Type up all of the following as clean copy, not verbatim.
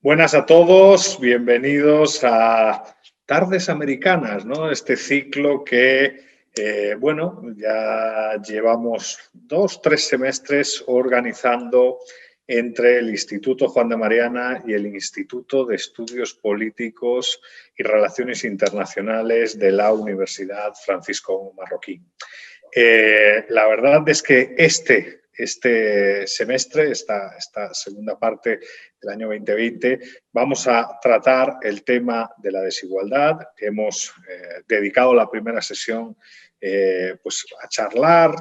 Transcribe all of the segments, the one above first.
Buenas a todos, bienvenidos a Tardes Americanas, ¿no? Este ciclo que, ya llevamos 2-3 semestres organizando entre el Instituto Juan de Mariana y el Instituto de Estudios Políticos y Relaciones Internacionales de la Universidad Francisco Marroquín. La verdad es que este semestre, esta segunda parte del año 2020, vamos a tratar el tema de la desigualdad. Hemos dedicado la primera sesión a charlar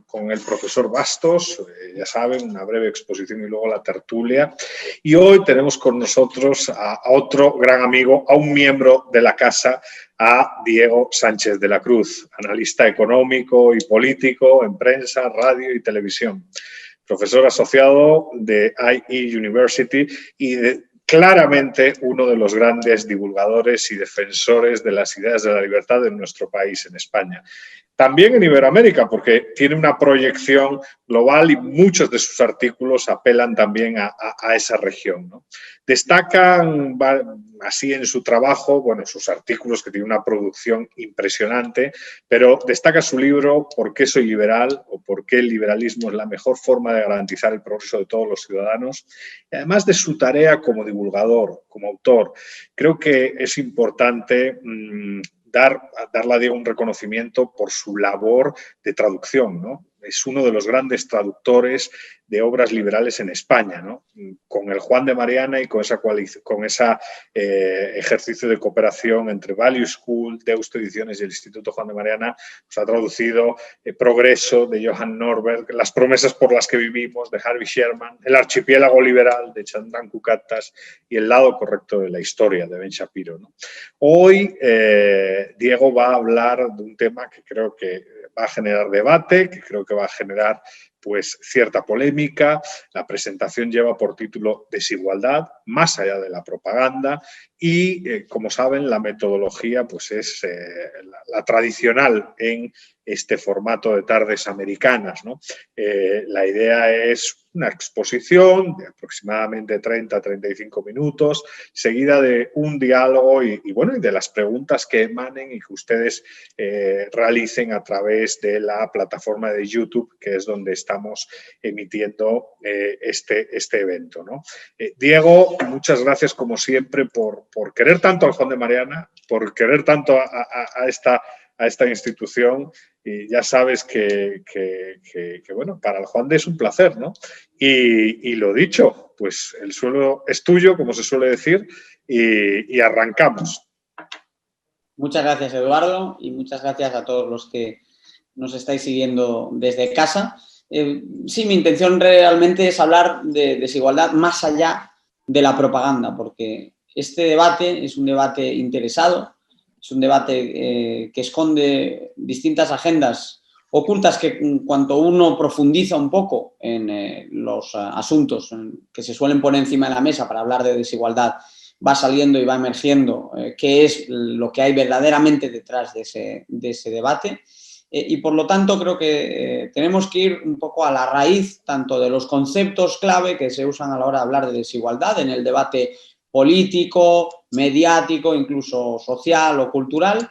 con el profesor Bastos, ya saben, una breve exposición y luego la tertulia. Y hoy tenemos con nosotros a otro gran amigo, a un miembro de la casa, a Diego Sánchez de la Cruz, analista económico y político en prensa, radio y televisión, profesor asociado de IE University y claramente uno de los grandes divulgadores y defensores de las ideas de la libertad en nuestro país, en España. También en Iberoamérica, porque tiene una proyección global y muchos de sus artículos apelan también a esa región, ¿no? Destacan así en su trabajo, sus artículos que tienen una producción impresionante, pero destaca su libro ¿Por qué soy liberal? O ¿por qué el liberalismo es la mejor forma de garantizar el progreso de todos los ciudadanos? Y además de su tarea como divulgador, como autor, creo que es importante darle a Diego un reconocimiento por su labor de traducción, ¿no? Es uno de los grandes traductores de obras liberales en España, ¿no? Con el Juan de Mariana y con ese ejercicio de cooperación entre Value School, Deusto Ediciones y el Instituto Juan de Mariana, pues ha traducido Progreso de Johann Norberg, Las promesas por las que vivimos de Harvey Sherman, El archipiélago liberal de Chandran Kukatas y El lado correcto de la historia de Ben Shapiro, ¿no? Hoy Diego va a hablar de un tema que creo que va a generar debate, que creo que va a generar pues cierta polémica. La presentación lleva por título Desigualdad, más allá de la propaganda, y como saben la metodología pues es la tradicional en este formato de tardes americanas, ¿no? La idea es una exposición de aproximadamente 30-35 minutos, seguida de un diálogo y de las preguntas que emanen y que ustedes realicen a través de la plataforma de YouTube, que es donde estamos emitiendo este evento, ¿no? Diego, muchas gracias como siempre por querer tanto al Juan de Mariana, por querer tanto a esta institución, y ya sabes que para el Juan de es un placer, ¿no? Y lo dicho, pues el suelo es tuyo, como se suele decir, y arrancamos. Muchas gracias, Eduardo, y muchas gracias a todos los que nos estáis siguiendo desde casa. Sí, mi intención realmente es hablar de desigualdad más allá de la propaganda, porque este debate es un debate interesado, es un debate que esconde distintas agendas ocultas que en cuanto uno profundiza un poco en los asuntos que se suelen poner encima de la mesa para hablar de desigualdad, va saliendo y va emergiendo qué es lo que hay verdaderamente detrás de ese debate. Y por lo tanto creo que tenemos que ir un poco a la raíz tanto de los conceptos clave que se usan a la hora de hablar de desigualdad en el debate político, mediático, incluso social o cultural.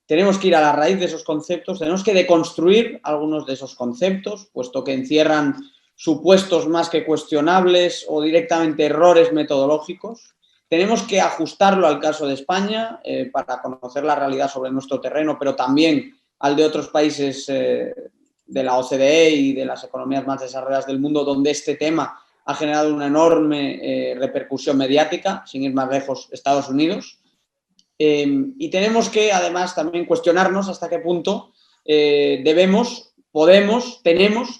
Tenemos que ir a la raíz de esos conceptos, tenemos que deconstruir algunos de esos conceptos, puesto que encierran supuestos más que cuestionables o directamente errores metodológicos. Tenemos que ajustarlo al caso de España para conocer la realidad sobre nuestro terreno, pero también al de otros países de la OCDE y de las economías más desarrolladas del mundo, donde este tema ha generado una enorme repercusión mediática, sin ir más lejos, Estados Unidos. Y tenemos que, además, también cuestionarnos hasta qué punto tenemos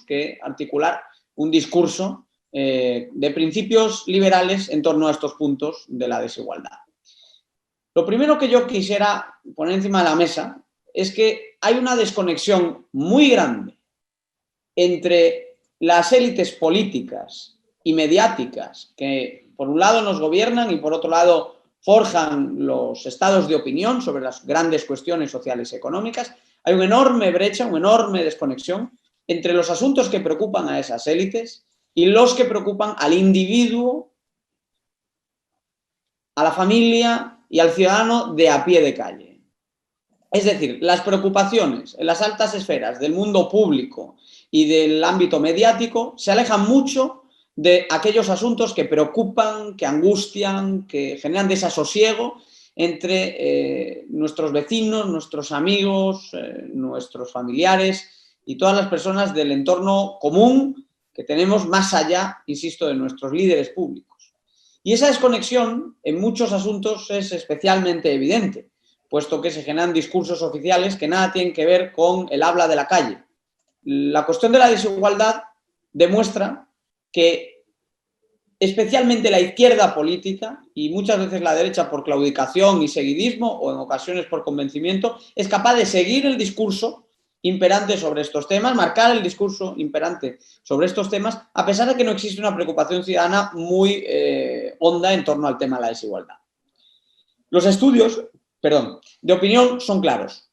que articular un discurso de principios liberales en torno a estos puntos de la desigualdad. Lo primero que yo quisiera poner encima de la mesa es que hay una desconexión muy grande entre las élites políticas y mediáticas que por un lado nos gobiernan y por otro lado forjan los estados de opinión sobre las grandes cuestiones sociales y económicas. Hay una enorme brecha, una enorme desconexión entre los asuntos que preocupan a esas élites y los que preocupan al individuo a la familia y al ciudadano de a pie de calle. Es decir, las preocupaciones en las altas esferas del mundo público y del ámbito mediático se alejan mucho de aquellos asuntos que preocupan, que angustian, que generan desasosiego entre nuestros vecinos, nuestros amigos, nuestros familiares y todas las personas del entorno común que tenemos más allá, insisto, de nuestros líderes públicos. Y esa desconexión en muchos asuntos es especialmente evidente, puesto que se generan discursos oficiales que nada tienen que ver con el habla de la calle. La cuestión de la desigualdad demuestra que especialmente la izquierda política y muchas veces la derecha por claudicación y seguidismo o en ocasiones por convencimiento es capaz de seguir el discurso imperante sobre estos temas, marcar el discurso imperante sobre estos temas, a pesar de que no existe una preocupación ciudadana muy honda en torno al tema de la desigualdad. Los estudios de opinión son claros.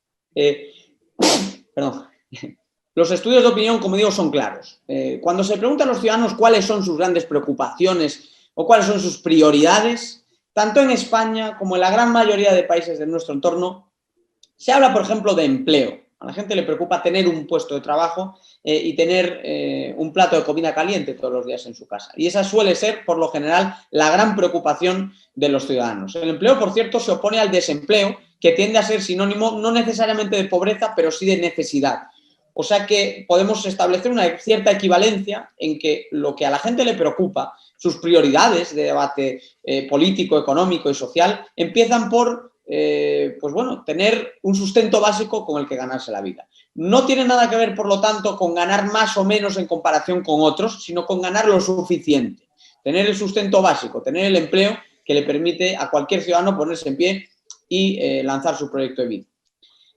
Los estudios de opinión, como digo, son claros. Cuando se preguntan a los ciudadanos cuáles son sus grandes preocupaciones o cuáles son sus prioridades, tanto en España como en la gran mayoría de países de nuestro entorno, se habla, por ejemplo, de empleo. A la gente le preocupa tener un puesto de trabajo y tener un plato de comida caliente todos los días en su casa. Y esa suele ser, por lo general, la gran preocupación de los ciudadanos. El empleo, por cierto, se opone al desempleo, que tiende a ser sinónimo no necesariamente de pobreza, pero sí de necesidad. O sea que podemos establecer una cierta equivalencia en que lo que a la gente le preocupa, sus prioridades de debate político, económico y social, empiezan por tener un sustento básico con el que ganarse la vida. No tiene nada que ver, por lo tanto, con ganar más o menos en comparación con otros, sino con ganar lo suficiente. Tener el sustento básico, tener el empleo que le permite a cualquier ciudadano ponerse en pie y lanzar su proyecto de vida.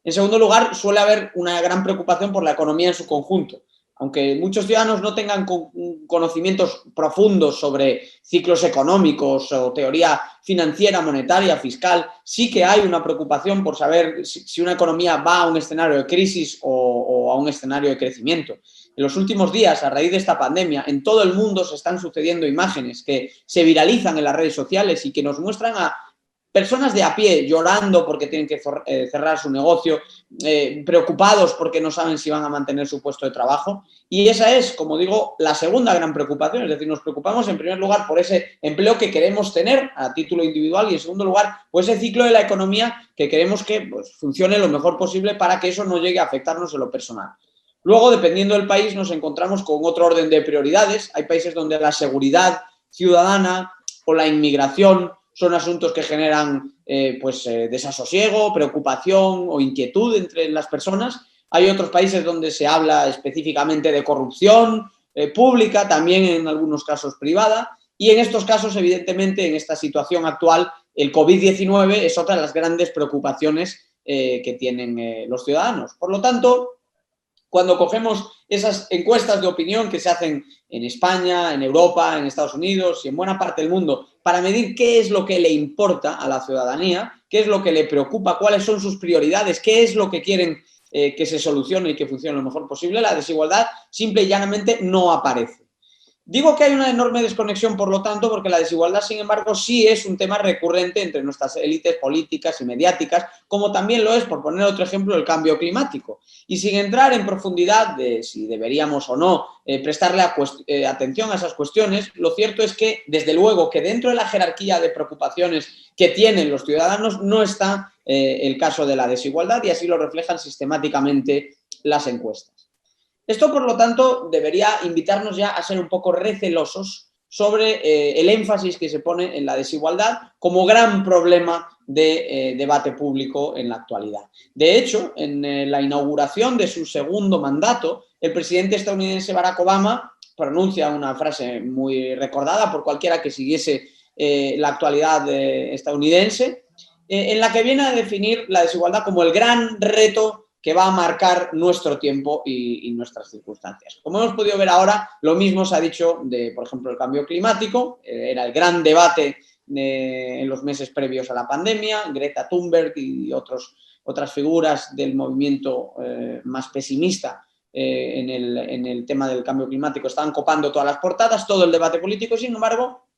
En segundo lugar, suele haber una gran preocupación por la economía en su conjunto. Aunque muchos ciudadanos no tengan conocimientos profundos sobre ciclos económicos o teoría financiera, monetaria, fiscal, sí que hay una preocupación por saber si una economía va a un escenario de crisis o a un escenario de crecimiento. En los últimos días, a raíz de esta pandemia, en todo el mundo se están sucediendo imágenes que se viralizan en las redes sociales y que nos muestran a personas de a pie llorando porque tienen que cerrar su negocio, preocupados porque no saben si van a mantener su puesto de trabajo. Y esa es, como digo, la segunda gran preocupación. Es decir, nos preocupamos en primer lugar por ese empleo que queremos tener a título individual y en segundo lugar por ese ciclo de la economía que queremos que funcione lo mejor posible para que eso no llegue a afectarnos en lo personal. Luego, dependiendo del país, nos encontramos con otro orden de prioridades. Hay países donde la seguridad ciudadana o la inmigración son asuntos que generan desasosiego, preocupación o inquietud entre las personas. Hay otros países donde se habla específicamente de corrupción pública, también en algunos casos privada. Y en estos casos, evidentemente, en esta situación actual, el COVID-19 es otra de las grandes preocupaciones que tienen los ciudadanos. Por lo tanto, cuando cogemos esas encuestas de opinión que se hacen en España, en Europa, en Estados Unidos y en buena parte del mundo para medir qué es lo que le importa a la ciudadanía, qué es lo que le preocupa, cuáles son sus prioridades, qué es lo que quieren que se solucione y que funcione lo mejor posible, la desigualdad simple y llanamente no aparece. Digo que hay una enorme desconexión, por lo tanto, porque la desigualdad, sin embargo, sí es un tema recurrente entre nuestras élites políticas y mediáticas, como también lo es, por poner otro ejemplo, el cambio climático. Y sin entrar en profundidad de si deberíamos o no prestarle atención a esas cuestiones, lo cierto es que, desde luego, que dentro de la jerarquía de preocupaciones que tienen los ciudadanos no está el caso de la desigualdad y así lo reflejan sistemáticamente las encuestas. Esto, por lo tanto, debería invitarnos ya a ser un poco recelosos sobre el énfasis que se pone en la desigualdad como gran problema de debate público en la actualidad. De hecho, en la inauguración de su segundo mandato, el presidente estadounidense Barack Obama pronuncia una frase muy recordada por cualquiera que siguiese la actualidad estadounidense, en la que viene a definir la desigualdad como el gran reto que va a marcar nuestro tiempo y nuestras circunstancias. Como hemos podido ver ahora, lo mismo se ha dicho de, por ejemplo, el cambio climático. Era el gran debate en los meses previos a la pandemia. Greta Thunberg y otras figuras del movimiento más pesimista en el tema del cambio climático estaban copando todas las portadas, todo el debate político. Sin embargo,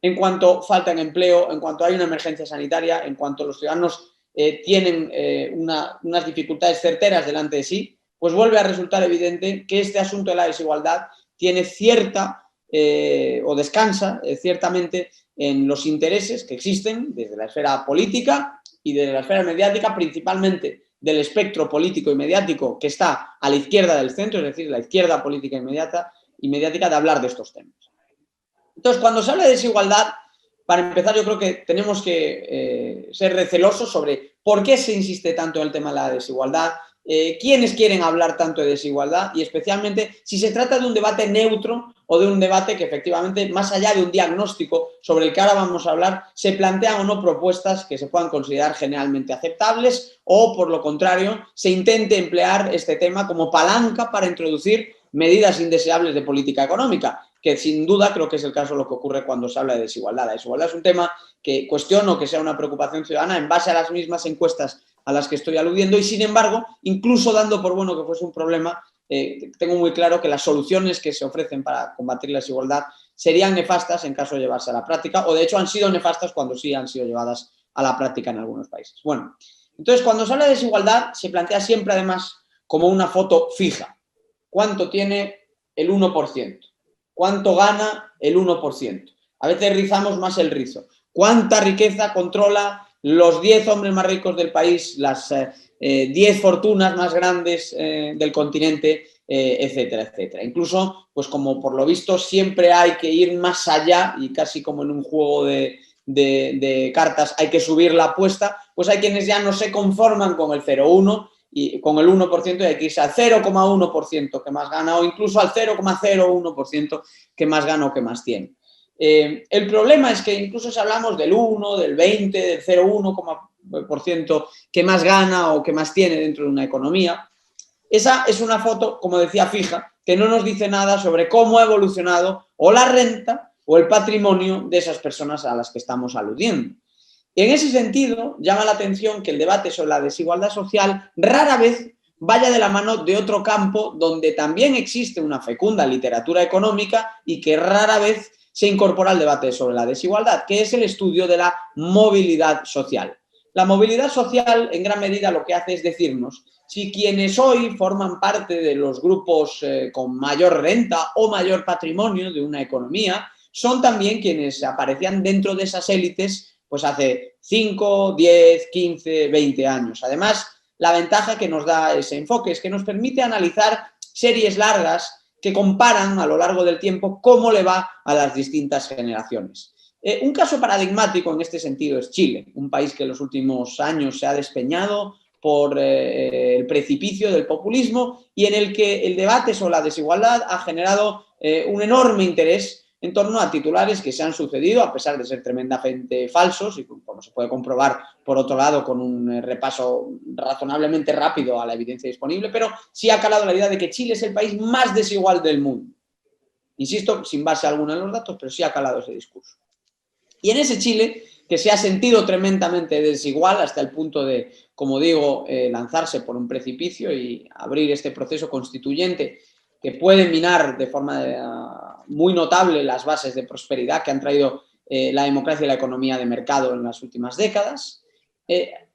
en cuanto falta en empleo, en cuanto hay una emergencia sanitaria, en cuanto los ciudadanos tienen unas dificultades certeras delante de sí, pues vuelve a resultar evidente que este asunto de la desigualdad tiene cierta o descansa ciertamente en los intereses que existen desde la esfera política y desde la esfera mediática, principalmente del espectro político y mediático que está a la izquierda del centro, es decir, la izquierda política y mediática de hablar de estos temas. Entonces, cuando se habla de desigualdad, para empezar, yo creo que tenemos que ser recelosos sobre por qué se insiste tanto en el tema de la desigualdad, quiénes quieren hablar tanto de desigualdad y especialmente si se trata de un debate neutro o de un debate que efectivamente, más allá de un diagnóstico sobre el que ahora vamos a hablar, se plantean o no propuestas que se puedan considerar generalmente aceptables o, por lo contrario, se intente emplear este tema como palanca para introducir medidas indeseables de política económica, que sin duda creo que es el caso de lo que ocurre cuando se habla de desigualdad. La desigualdad es un tema que cuestiono que sea una preocupación ciudadana en base a las mismas encuestas a las que estoy aludiendo y, sin embargo, incluso dando por bueno que fuese un problema, tengo muy claro que las soluciones que se ofrecen para combatir la desigualdad serían nefastas en caso de llevarse a la práctica o, de hecho, han sido nefastas cuando sí han sido llevadas a la práctica en algunos países. Bueno, entonces, cuando se habla de desigualdad, se plantea siempre, además, como una foto fija. ¿Cuánto tiene el 1%? ¿Cuánto gana el 1%? A veces rizamos más el rizo. ¿Cuánta riqueza controla los 10 hombres más ricos del país, las 10 fortunas más grandes del continente, etcétera, etcétera? Incluso, pues como por lo visto siempre hay que ir más allá y casi como en un juego de cartas hay que subir la apuesta, pues hay quienes ya no se conforman con el 0,1 y con el 1% y hay que irse al 0,1% que más gana o incluso al 0,01% que más gana o que más tiene. El problema es que incluso si hablamos del 1, del 20, del 0,1% que más gana o que más tiene dentro de una economía, esa es una foto, como decía, fija, que no nos dice nada sobre cómo ha evolucionado o la renta o el patrimonio de esas personas a las que estamos aludiendo. En ese sentido, llama la atención que el debate sobre la desigualdad social rara vez vaya de la mano de otro campo donde también existe una fecunda literatura económica y que rara vez se incorpora al debate sobre la desigualdad, que es el estudio de la movilidad social. La movilidad social, en gran medida, lo que hace es decirnos si quienes hoy forman parte de los grupos con mayor renta o mayor patrimonio de una economía son también quienes aparecían dentro de esas élites pues hace 5, 10, 15, 20 años. Además, la ventaja que nos da ese enfoque es que nos permite analizar series largas que comparan a lo largo del tiempo cómo le va a las distintas generaciones. Un caso paradigmático en este sentido es Chile, un país que en los últimos años se ha despeñado por el precipicio del populismo y en el que el debate sobre la desigualdad ha generado un enorme interés en torno a titulares que se han sucedido, a pesar de ser tremendamente falsos, y como se puede comprobar, por otro lado, con un repaso razonablemente rápido a la evidencia disponible, pero sí ha calado la idea de que Chile es el país más desigual del mundo. Insisto, sin base alguna en los datos, pero sí ha calado ese discurso. Y en ese Chile, que se ha sentido tremendamente desigual hasta el punto de, como digo, lanzarse por un precipicio y abrir este proceso constituyente que puede minar de forma muy notable las bases de prosperidad que han traído la democracia y la economía de mercado en las últimas décadas.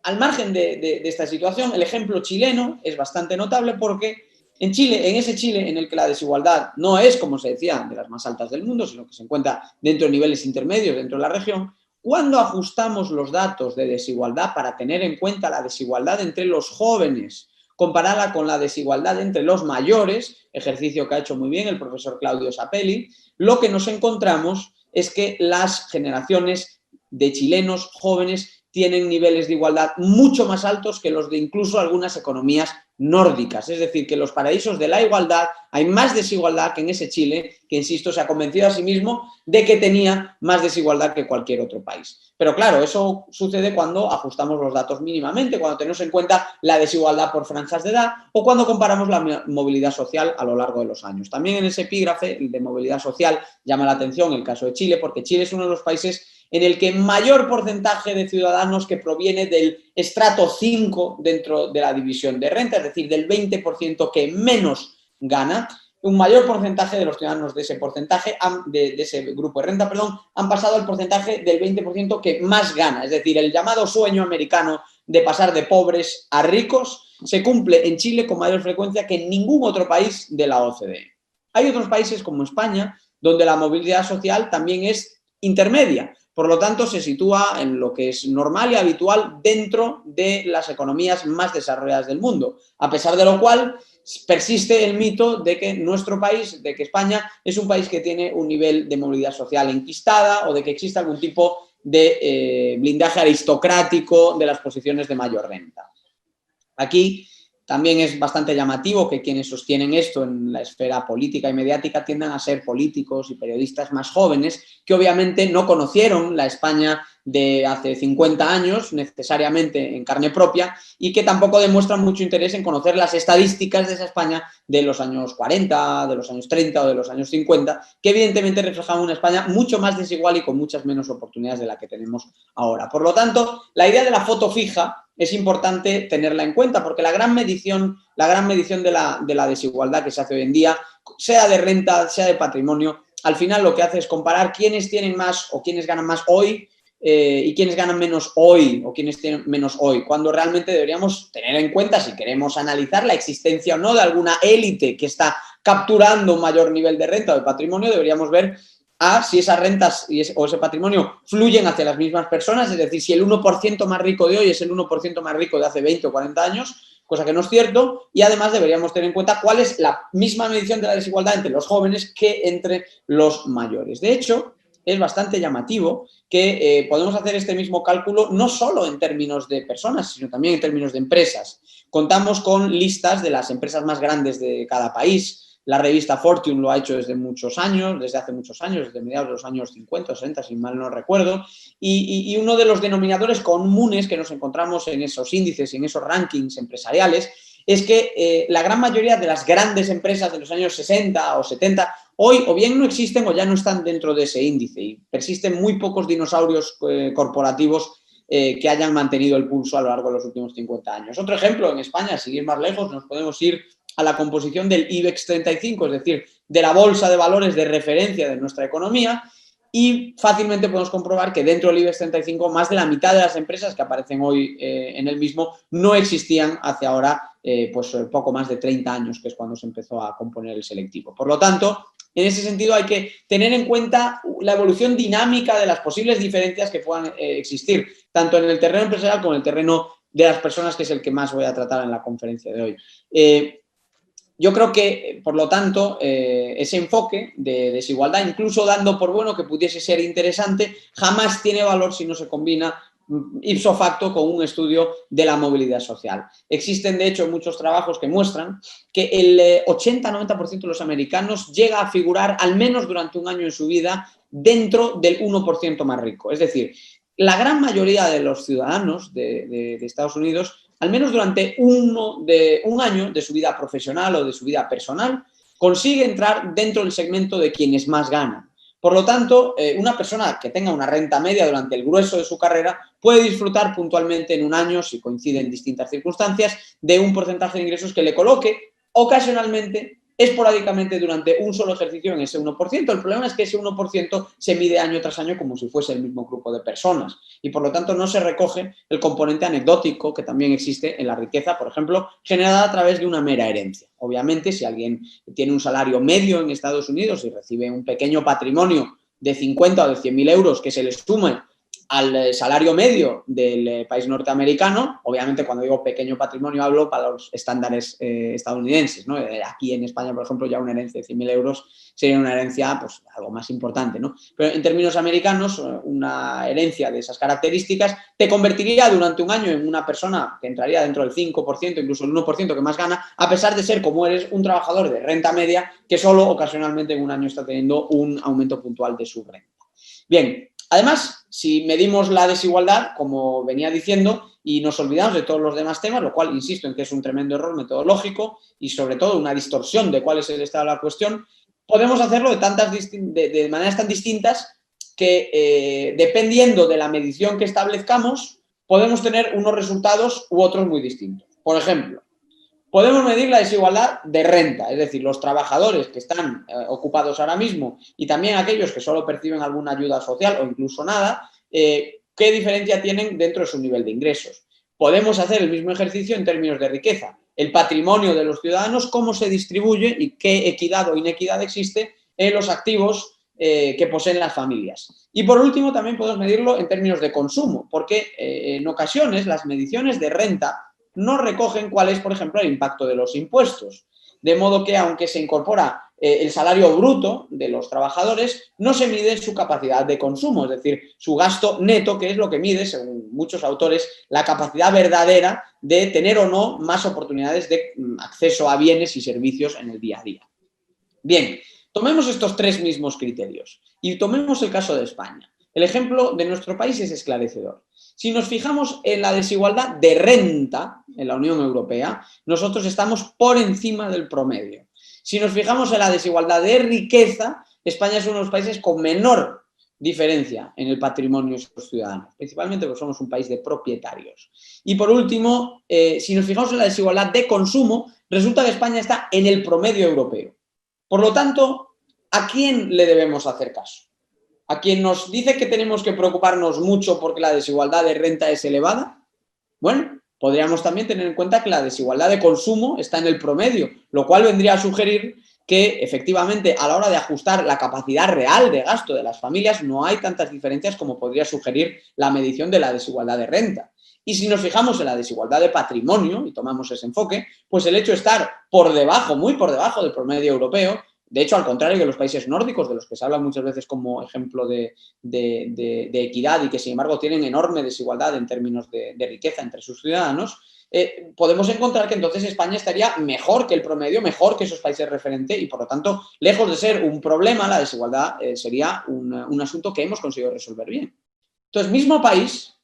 Al margen de esta situación, el ejemplo chileno es bastante notable porque en Chile, en ese Chile en el que la desigualdad no es, como se decía, de las más altas del mundo, sino que se encuentra dentro de niveles intermedios dentro de la región, cuando ajustamos los datos de desigualdad para tener en cuenta la desigualdad entre los jóvenes, compararla con la desigualdad entre los mayores, ejercicio que ha hecho muy bien el profesor Claudio Sapelli, lo que nos encontramos es que las generaciones de chilenos jóvenes tienen niveles de igualdad mucho más altos que los de incluso algunas economías nórdicas. Es decir, que en los paraísos de la igualdad hay más desigualdad que en ese Chile, que, insisto, se ha convencido a sí mismo de que tenía más desigualdad que cualquier otro país. Pero claro, eso sucede cuando ajustamos los datos mínimamente, cuando tenemos en cuenta la desigualdad por franjas de edad o cuando comparamos la movilidad social a lo largo de los años. También en ese epígrafe de movilidad social llama la atención el caso de Chile, porque Chile es uno de los países en el que mayor porcentaje de ciudadanos que proviene del estrato 5 dentro de la división de renta, es decir, del 20% que menos gana, un mayor porcentaje de los ciudadanos de ese porcentaje, de ese grupo de renta, perdón, han pasado al porcentaje del 20% que más gana. Es decir, el llamado sueño americano de pasar de pobres a ricos se cumple en Chile con mayor frecuencia que en ningún otro país de la OCDE. Hay otros países como España, donde la movilidad social también es intermedia. Por lo tanto, se sitúa en lo que es normal y habitual dentro de las economías más desarrolladas del mundo. A pesar de lo cual, persiste el mito de que nuestro país, de que España, es un país que tiene un nivel de movilidad social enquistada o de que existe algún tipo de blindaje aristocrático de las posiciones de mayor renta. Aquí también es bastante llamativo que quienes sostienen esto en la esfera política y mediática tiendan a ser políticos y periodistas más jóvenes que obviamente no conocieron la España de hace 50 años necesariamente en carne propia y que tampoco demuestran mucho interés en conocer las estadísticas de esa España de los años 40, de los años 30 o de los años 50, que evidentemente reflejaban una España mucho más desigual y con muchas menos oportunidades de la que tenemos ahora. Por lo tanto, la idea de la foto fija es importante tenerla en cuenta porque la gran medición de la desigualdad que se hace hoy en día, sea de renta, sea de patrimonio, al final lo que hace es comparar quiénes tienen más o quiénes ganan más hoy y quiénes ganan menos hoy o quiénes tienen menos hoy, cuando realmente deberíamos tener en cuenta, si queremos analizar la existencia o no de alguna élite que está capturando un mayor nivel de renta o de patrimonio, deberíamos ver si esas rentas o ese patrimonio fluyen hacia las mismas personas, es decir, si el 1% más rico de hoy es el 1% más rico de hace 20 o 40 años, cosa que no es cierto, y además deberíamos tener en cuenta cuál es la misma medición de la desigualdad entre los jóvenes que entre los mayores. De hecho, es bastante llamativo que podemos hacer este mismo cálculo no solo en términos de personas, sino también en términos de empresas. Contamos con listas de las empresas más grandes de cada país. La revista Fortune lo ha hecho desde hace muchos años, desde mediados de los años 50 o 60, si mal no recuerdo, y uno de los denominadores comunes que nos encontramos en esos índices y en esos rankings empresariales es que la gran mayoría de las grandes empresas de los años 60 o 70 hoy o bien no existen o ya no están dentro de ese índice y persisten muy pocos dinosaurios corporativos que hayan mantenido el pulso a lo largo de los últimos 50 años. Otro ejemplo, en España, sin ir más lejos, nos podemos ir a la composición del IBEX 35, es decir, de la bolsa de valores de referencia de nuestra economía, y fácilmente podemos comprobar que dentro del IBEX 35 más de la mitad de las empresas que aparecen hoy en el mismo no existían hace ahora poco más de 30 años, que es cuando se empezó a componer el selectivo. Por lo tanto, en ese sentido hay que tener en cuenta la evolución dinámica de las posibles diferencias que puedan existir, tanto en el terreno empresarial como en el terreno de las personas, que es el que más voy a tratar en la conferencia de hoy. Yo creo que, por lo tanto, ese enfoque de desigualdad, incluso dando por bueno que pudiese ser interesante, jamás tiene valor si no se combina ipso facto con un estudio de la movilidad social. Existen, de hecho, muchos trabajos que muestran que el 80-90% de los americanos llega a figurar al menos durante un año en su vida dentro del 1% más rico. Es decir, la gran mayoría de los ciudadanos de Estados Unidos, al menos durante un año de su vida profesional o de su vida personal, consigue entrar dentro del segmento de quienes más ganan. Por lo tanto, una persona que tenga una renta media durante el grueso de su carrera puede disfrutar puntualmente en un año, si coinciden distintas circunstancias, de un porcentaje de ingresos que le coloque ocasionalmente, esporádicamente, durante un solo ejercicio en ese 1%. El problema es que ese 1% se mide año tras año como si fuese el mismo grupo de personas y, por lo tanto, no se recoge el componente anecdótico que también existe en la riqueza, por ejemplo, generada a través de una mera herencia. Obviamente, si alguien tiene un salario medio en Estados Unidos y recibe un pequeño patrimonio de 50 o de 100.000 euros que se le sume al salario medio del país norteamericano, obviamente cuando digo pequeño patrimonio hablo para los estándares estadounidenses, ¿no? Aquí en España, por ejemplo, ya una herencia de 100.000 euros sería una herencia pues algo más importante, ¿no? Pero en términos americanos, una herencia de esas características te convertiría durante un año en una persona que entraría dentro del 5%, incluso el 1% que más gana, a pesar de ser, como eres, un trabajador de renta media que solo ocasionalmente en un año está teniendo un aumento puntual de su renta. Bien, además, si medimos la desigualdad, como venía diciendo, y nos olvidamos de todos los demás temas, lo cual insisto en que es un tremendo error metodológico y sobre todo una distorsión de cuál es el estado de la cuestión, podemos hacerlo de maneras tan distintas que dependiendo de la medición que establezcamos, podemos tener unos resultados u otros muy distintos. Por ejemplo, Podemos medir la desigualdad de renta, es decir, los trabajadores que están ocupados ahora mismo y también aquellos que solo perciben alguna ayuda social o incluso nada, qué diferencia tienen dentro de su nivel de ingresos. Podemos hacer el mismo ejercicio en términos de riqueza, el patrimonio de los ciudadanos, cómo se distribuye y qué equidad o inequidad existe en los activos que poseen las familias. Y por último, también podemos medirlo en términos de consumo, porque en ocasiones las mediciones de renta no recogen cuál es, por ejemplo, el impacto de los impuestos. De modo que, aunque se incorpora el salario bruto de los trabajadores, no se mide su capacidad de consumo, es decir, su gasto neto, que es lo que mide, según muchos autores, la capacidad verdadera de tener o no más oportunidades de acceso a bienes y servicios en el día a día. Bien, tomemos estos tres mismos criterios y tomemos el caso de España. El ejemplo de nuestro país es esclarecedor. Si nos fijamos en la desigualdad de renta en la Unión Europea, nosotros estamos por encima del promedio. Si nos fijamos en la desigualdad de riqueza, España es uno de los países con menor diferencia en el patrimonio de sus ciudadanos, principalmente porque somos un país de propietarios. Y por último, si nos fijamos en la desigualdad de consumo, resulta que España está en el promedio europeo. Por lo tanto, ¿a quién le debemos hacer caso? ¿A quien nos dice que tenemos que preocuparnos mucho porque la desigualdad de renta es elevada? Bueno, podríamos también tener en cuenta que la desigualdad de consumo está en el promedio, lo cual vendría a sugerir que efectivamente a la hora de ajustar la capacidad real de gasto de las familias no hay tantas diferencias como podría sugerir la medición de la desigualdad de renta. Y si nos fijamos en la desigualdad de patrimonio y tomamos ese enfoque, pues el hecho de estar por debajo, muy por debajo del promedio europeo, de hecho, al contrario que los países nórdicos, de los que se habla muchas veces como ejemplo de equidad y que, sin embargo, tienen enorme desigualdad en términos de riqueza entre sus ciudadanos, podemos encontrar que entonces España estaría mejor que el promedio, mejor que esos países referentes y, por lo tanto, lejos de ser un problema, la desigualdad sería un asunto que hemos conseguido resolver bien. Entonces, mismo país,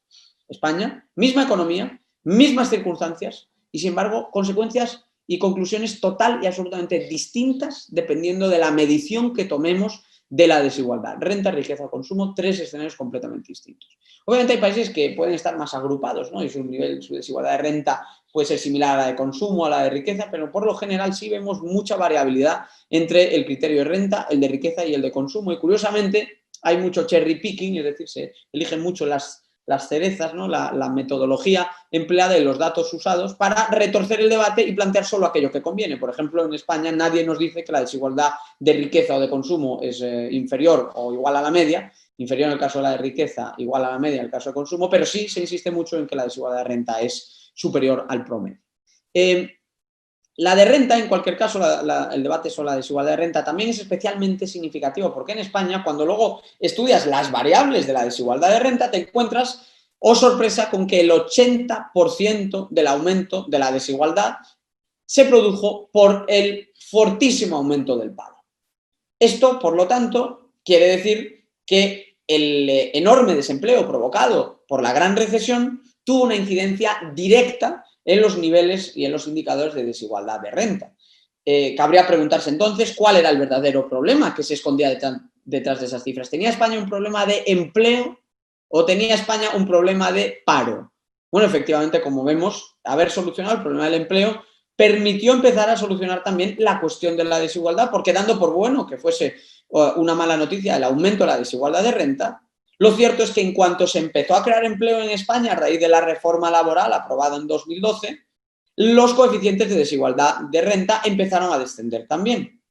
España, misma economía, mismas circunstancias y, sin embargo, consecuencias y conclusiones total y absolutamente distintas dependiendo de la medición que tomemos de la desigualdad. Renta, riqueza, consumo, tres escenarios completamente distintos. Obviamente hay países que pueden estar más agrupados, ¿no? Y su desigualdad de renta puede ser similar a la de consumo, a la de riqueza, pero por lo general sí vemos mucha variabilidad entre el criterio de renta, el de riqueza y el de consumo. Y curiosamente hay mucho cherry picking, es decir, se eligen mucho las cerezas, ¿no? La metodología empleada y los datos usados para retorcer el debate y plantear solo aquello que conviene. Por ejemplo, en España nadie nos dice que la desigualdad de riqueza o de consumo es inferior o igual a la media, inferior en el caso de la de riqueza, igual a la media en el caso de consumo, pero sí se insiste mucho en que la desigualdad de renta es superior al promedio. La de renta, en cualquier caso, el debate sobre la desigualdad de renta también es especialmente significativo porque en España, cuando luego estudias las variables de la desigualdad de renta, te encuentras, oh sorpresa, con que el 80% del aumento de la desigualdad se produjo por el fortísimo aumento del paro. Esto, por lo tanto, quiere decir que el enorme desempleo provocado por la gran recesión tuvo una incidencia directa en los niveles y en los indicadores de desigualdad de renta. Cabría preguntarse entonces cuál era el verdadero problema que se escondía detrás de esas cifras. ¿Tenía España un problema de empleo o tenía España un problema de paro? Bueno, efectivamente, como vemos, haber solucionado el problema del empleo permitió empezar a solucionar también la cuestión de la desigualdad, porque dando por bueno que fuese una mala noticia el aumento de la desigualdad de renta, lo cierto es que en cuanto se empezó a crear empleo en España a raíz de la reforma laboral aprobada en 2012, los coeficientes de desigualdad de renta empezaron a descender también.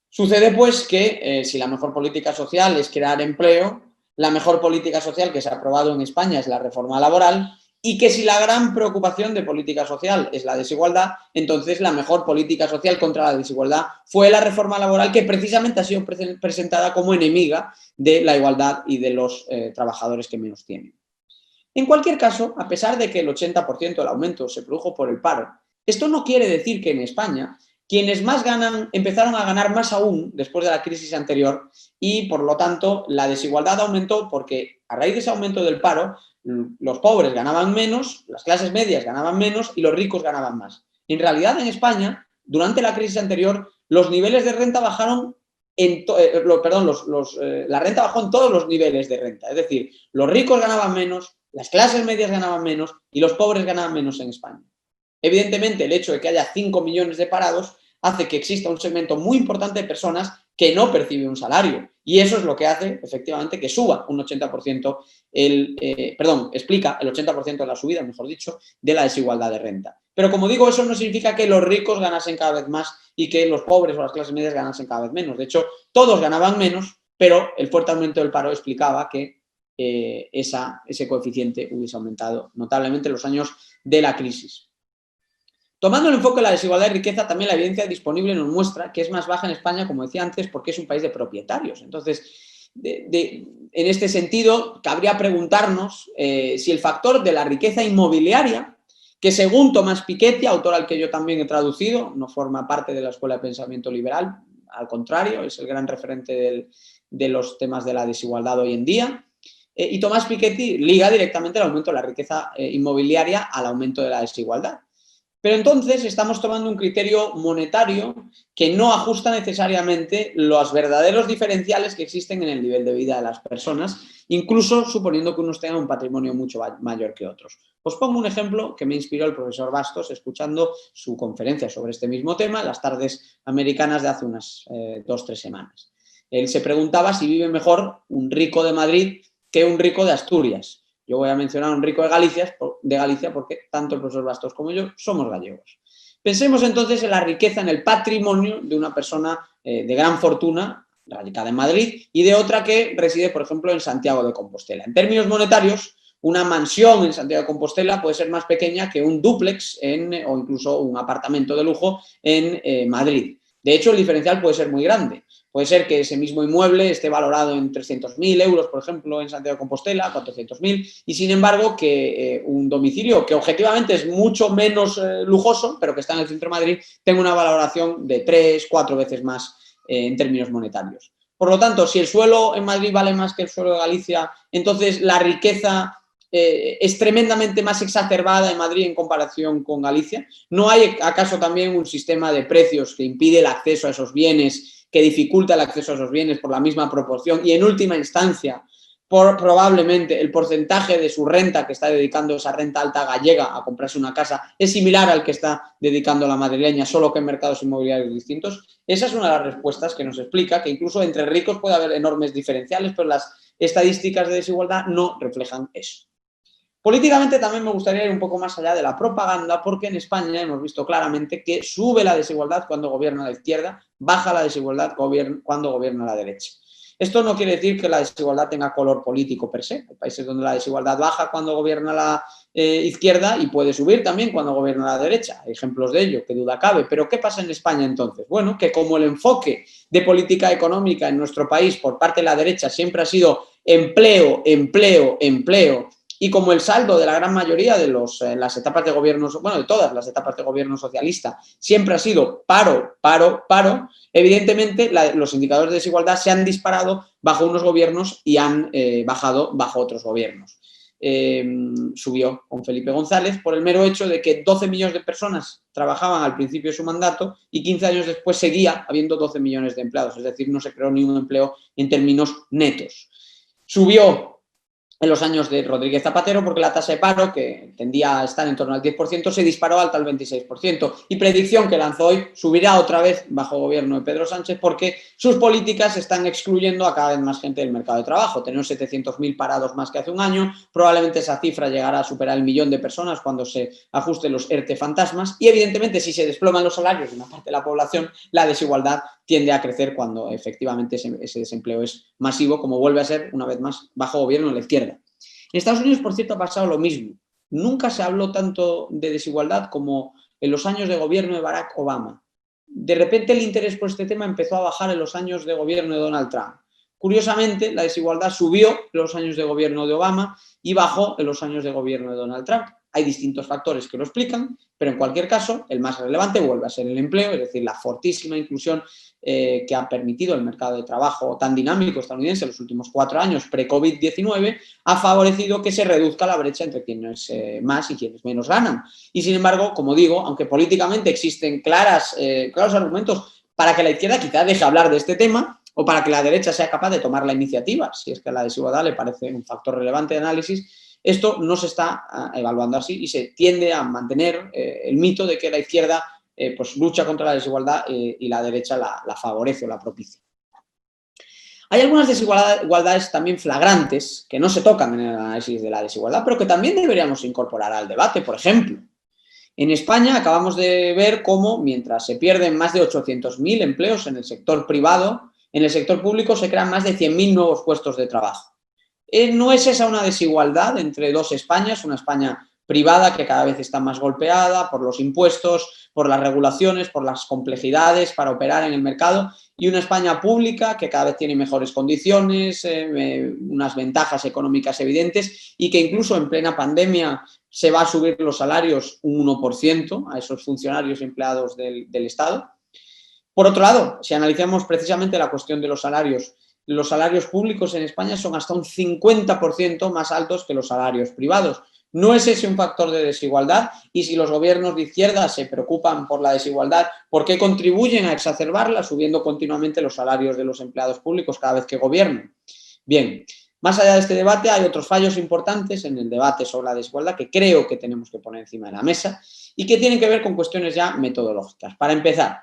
Sucede pues que si la mejor política social es crear empleo, la mejor política social que se ha aprobado en España es la reforma laboral y que si la gran preocupación de política social es la desigualdad, entonces la mejor política social contra la desigualdad fue la reforma laboral que precisamente ha sido presentada como enemiga de la igualdad y de los trabajadores que menos tienen. En cualquier caso, a pesar de que el 80% del aumento se produjo por el paro, esto no quiere decir que en España quienes más ganan empezaron a ganar más aún después de la crisis anterior y, por lo tanto, la desigualdad aumentó porque a raíz de ese aumento del paro, los pobres ganaban menos, las clases medias ganaban menos y los ricos ganaban más. En realidad, en España, durante la crisis anterior, los niveles de renta bajaron la renta bajó en todos los niveles de renta. Es decir, los ricos ganaban menos, las clases medias ganaban menos y los pobres ganaban menos en España. Evidentemente, el hecho de que haya 5 millones de parados hace que exista un segmento muy importante de personas que no percibe un salario. Y eso es lo que hace, efectivamente, que suba un 80%, explica el 80% de la subida, mejor dicho, de la desigualdad de renta. Pero como digo, eso no significa que los ricos ganasen cada vez más y que los pobres o las clases medias ganasen cada vez menos. De hecho, todos ganaban menos, pero el fuerte aumento del paro explicaba que ese coeficiente hubiese aumentado notablemente en los años de la crisis. Tomando el enfoque de la desigualdad de riqueza, también la evidencia disponible nos muestra que es más baja en España, como decía antes, porque es un país de propietarios. Entonces, en este sentido, cabría preguntarnos si el factor de la riqueza inmobiliaria, que según Tomás Piketty, autor al que yo también he traducido, no forma parte de la escuela de pensamiento liberal, al contrario, es el gran referente de los temas de la desigualdad hoy en día. Y Tomás Piketty liga directamente el aumento de la riqueza inmobiliaria al aumento de la desigualdad. Pero entonces estamos tomando un criterio monetario que no ajusta necesariamente los verdaderos diferenciales que existen en el nivel de vida de las personas, incluso suponiendo que unos tengan un patrimonio mucho mayor que otros. Os pongo un ejemplo que me inspiró el profesor Bastos escuchando su conferencia sobre este mismo tema en las tardes americanas de hace unas 2-3 semanas. Él se preguntaba si vive mejor un rico de Madrid que un rico de Asturias. Yo voy a mencionar a un rico de Galicia porque tanto el profesor Bastos como yo somos gallegos. Pensemos entonces en la riqueza, en el patrimonio de una persona de gran fortuna, radicada en Madrid, y de otra que reside, por ejemplo, en Santiago de Compostela. En términos monetarios, una mansión en Santiago de Compostela puede ser más pequeña que un dúplex o incluso un apartamento de lujo en Madrid. De hecho, el diferencial puede ser muy grande. Puede ser que ese mismo inmueble esté valorado en 300.000 euros, por ejemplo, en Santiago de Compostela, 400.000, y sin embargo que un domicilio que objetivamente es mucho menos lujoso, pero que está en el centro de Madrid, tenga una valoración de 3-4 veces más en términos monetarios. Por lo tanto, si el suelo en Madrid vale más que el suelo de Galicia, entonces la riqueza es tremendamente más exacerbada en Madrid en comparación con Galicia. ¿No hay acaso también un sistema de precios que impide el acceso a esos bienes, que dificulta el acceso a esos bienes por la misma proporción y en última instancia probablemente el porcentaje de su renta que está dedicando esa renta alta gallega a comprarse una casa es similar al que está dedicando la madrileña, solo que en mercados inmobiliarios distintos? Esa es una de las respuestas que nos explica que incluso entre ricos puede haber enormes diferenciales, pero las estadísticas de desigualdad no reflejan eso. Políticamente también me gustaría ir un poco más allá de la propaganda, porque en España hemos visto claramente que sube la desigualdad cuando gobierna la izquierda, baja la desigualdad cuando gobierna la derecha. Esto no quiere decir que la desigualdad tenga color político per se. Hay países donde la desigualdad baja cuando gobierna la izquierda y puede subir también cuando gobierna la derecha. Hay ejemplos de ello, que duda cabe. ¿Pero qué pasa en España entonces? Bueno, que como el enfoque de política económica en nuestro país por parte de la derecha siempre ha sido empleo, empleo, empleo, y como el saldo de la gran mayoría de las etapas de gobierno, bueno, de todas las etapas de gobierno socialista, siempre ha sido paro, paro, paro, evidentemente los indicadores de desigualdad se han disparado bajo unos gobiernos y han bajado bajo otros gobiernos. Subió con Felipe González por el mero hecho de que 12 millones de personas trabajaban al principio de su mandato y 15 años después seguía habiendo 12 millones de empleados, es decir, no se creó ni un empleo en términos netos. Subió en los años de Rodríguez Zapatero porque la tasa de paro, que tendía a estar en torno al 10%, se disparó hasta el 26%. Y predicción que lanzó hoy, subirá otra vez bajo gobierno de Pedro Sánchez porque sus políticas están excluyendo a cada vez más gente del mercado de trabajo. Tenemos 700.000 parados más que hace un año, probablemente esa cifra llegará a superar el 1.000.000 de personas cuando se ajusten los ERTE fantasmas y evidentemente si se desploman los salarios de una parte de la población, la desigualdad tiende a crecer cuando efectivamente ese desempleo es masivo, como vuelve a ser, una vez más, bajo gobierno de la izquierda. En Estados Unidos, por cierto, ha pasado lo mismo. Nunca se habló tanto de desigualdad como en los años de gobierno de Barack Obama. De repente el interés por este tema empezó a bajar en los años de gobierno de Donald Trump. Curiosamente, la desigualdad subió en los años de gobierno de Obama y bajó en los años de gobierno de Donald Trump. Hay distintos factores que lo explican, pero en cualquier caso, el más relevante vuelve a ser el empleo, es decir, la fortísima inclusión que ha permitido el mercado de trabajo tan dinámico estadounidense en los últimos 4 años pre-COVID-19, ha favorecido que se reduzca la brecha entre quienes más y quienes menos ganan. Y sin embargo, como digo, aunque políticamente existen claros argumentos para que la izquierda quizá deje hablar de este tema, o para que la derecha sea capaz de tomar la iniciativa, si es que a la desigualdad le parece un factor relevante de análisis, Esto no se está evaluando así y se tiende a mantener el mito de que la izquierda pues lucha contra la desigualdad y la derecha la favorece o la propicia. Hay algunas desigualdades también flagrantes que no se tocan en el análisis de la desigualdad, pero que también deberíamos incorporar al debate. Por ejemplo, en España acabamos de ver cómo, mientras se pierden más de 800.000 empleos en el sector privado, en el sector público se crean más de 100.000 nuevos puestos de trabajo. ¿No es esa una desigualdad entre dos Españas? Una España privada que cada vez está más golpeada por los impuestos, por las regulaciones, por las complejidades para operar en el mercado, y una España pública que cada vez tiene mejores condiciones, unas ventajas económicas evidentes y que incluso en plena pandemia se va a subir los salarios un 1% a esos funcionarios y empleados del Estado. Por otro lado, si analizamos precisamente la cuestión de los salarios públicos en España son hasta un 50% más altos que los salarios privados. ¿No es ese un factor de desigualdad? Y si los gobiernos de izquierda se preocupan por la desigualdad, ¿por qué contribuyen a exacerbarla subiendo continuamente los salarios de los empleados públicos cada vez que gobiernan? Bien, más allá de este debate hay otros fallos importantes en el debate sobre la desigualdad que creo que tenemos que poner encima de la mesa y que tienen que ver con cuestiones ya metodológicas. Para empezar,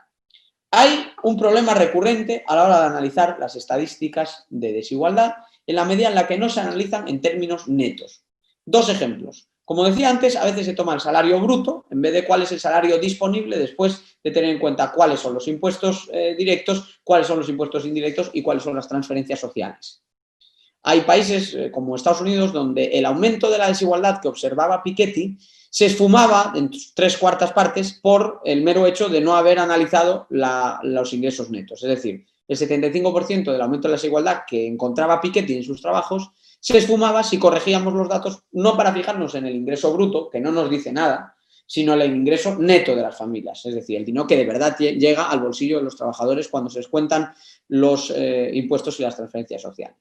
hay un problema recurrente a la hora de analizar las estadísticas de desigualdad en la medida en la que no se analizan en términos netos. Dos ejemplos. Como decía antes, a veces se toma el salario bruto en vez de cuál es el salario disponible después de tener en cuenta cuáles son los impuestos directos, cuáles son los impuestos indirectos y cuáles son las transferencias sociales. Hay países como Estados Unidos donde el aumento de la desigualdad que observaba Piketty se esfumaba en 3/4 partes por el mero hecho de no haber analizado los ingresos netos. Es decir, el 75% del aumento de la desigualdad que encontraba Piketty en sus trabajos se esfumaba si corregíamos los datos, no para fijarnos en el ingreso bruto, que no nos dice nada, sino el ingreso neto de las familias, es decir, el dinero que de verdad llega al bolsillo de los trabajadores cuando se descuentan los impuestos y las transferencias sociales.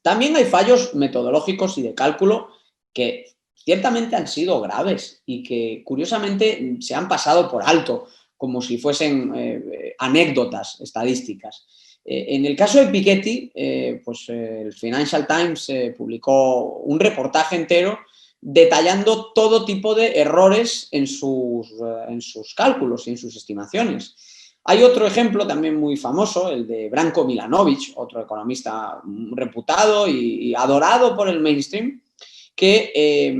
También hay fallos metodológicos y de cálculo que ciertamente han sido graves y que curiosamente se han pasado por alto, como si fuesen anécdotas estadísticas. En el caso de Piketty, pues el Financial Times publicó un reportaje entero detallando todo tipo de errores en sus cálculos y en sus estimaciones. Hay otro ejemplo también muy famoso, el de Branko Milanovic, otro economista reputado y adorado por el mainstream, que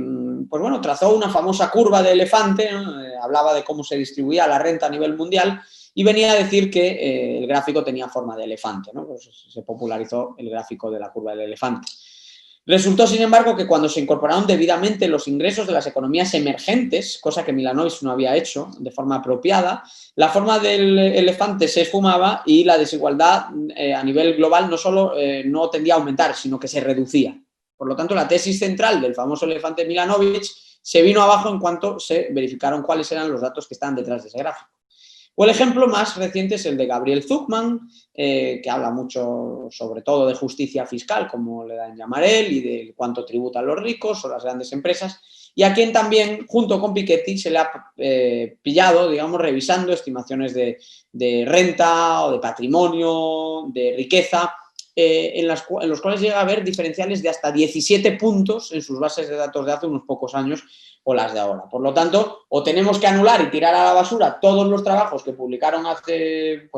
pues bueno, trazó una famosa curva de elefante, ¿no? Hablaba de cómo se distribuía la renta a nivel mundial y venía a decir que el gráfico tenía forma de elefante, ¿no? Pues se popularizó el gráfico de la curva del elefante. Resultó, sin embargo, que cuando se incorporaron debidamente los ingresos de las economías emergentes, cosa que Milanovic no había hecho de forma apropiada, la forma del elefante se esfumaba y la desigualdad a nivel global no solo no tendía a aumentar, sino que se reducía. Por lo tanto, la tesis central del famoso elefante Milanovic se vino abajo en cuanto se verificaron cuáles eran los datos que estaban detrás de ese gráfico. O el ejemplo más reciente es el de Gabriel Zucman, que habla mucho sobre todo de justicia fiscal, como le dan llamar él, y de cuánto tributan los ricos o las grandes empresas, y a quien también, junto con Piketty, se le ha pillado, digamos, revisando estimaciones de renta o de patrimonio, de riqueza, en los cuales llega a haber diferenciales de hasta 17 puntos en sus bases de datos de hace unos pocos años o las de ahora. Por lo tanto, o tenemos que anular y tirar a la basura todos los trabajos que publicaron hace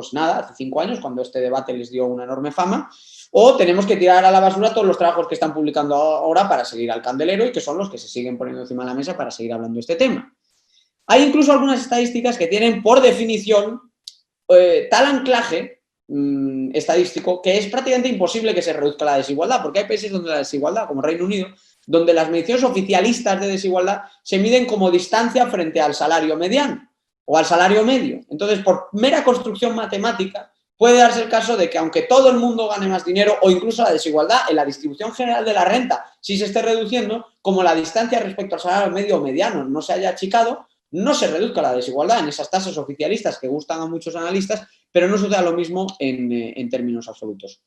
5 años, cuando este debate les dio una enorme fama, o tenemos que tirar a la basura todos los trabajos que están publicando ahora para seguir al candelero y que son los que se siguen poniendo encima de la mesa para seguir hablando de este tema. Hay incluso algunas estadísticas que tienen, por definición, tal anclaje estadístico que es prácticamente imposible que se reduzca la desigualdad, porque hay países donde la desigualdad, como Reino Unido, donde las mediciones oficialistas de desigualdad se miden como distancia frente al salario mediano o al salario medio. Entonces, por mera construcción matemática, puede darse el caso de que aunque todo el mundo gane más dinero o incluso la desigualdad en la distribución general de la renta sí se esté reduciendo, como la distancia respecto al salario medio o mediano no se haya achicado, no se reduzca la desigualdad en esas tasas oficialistas que gustan a muchos analistas, pero no suceda lo mismo en términos absolutos.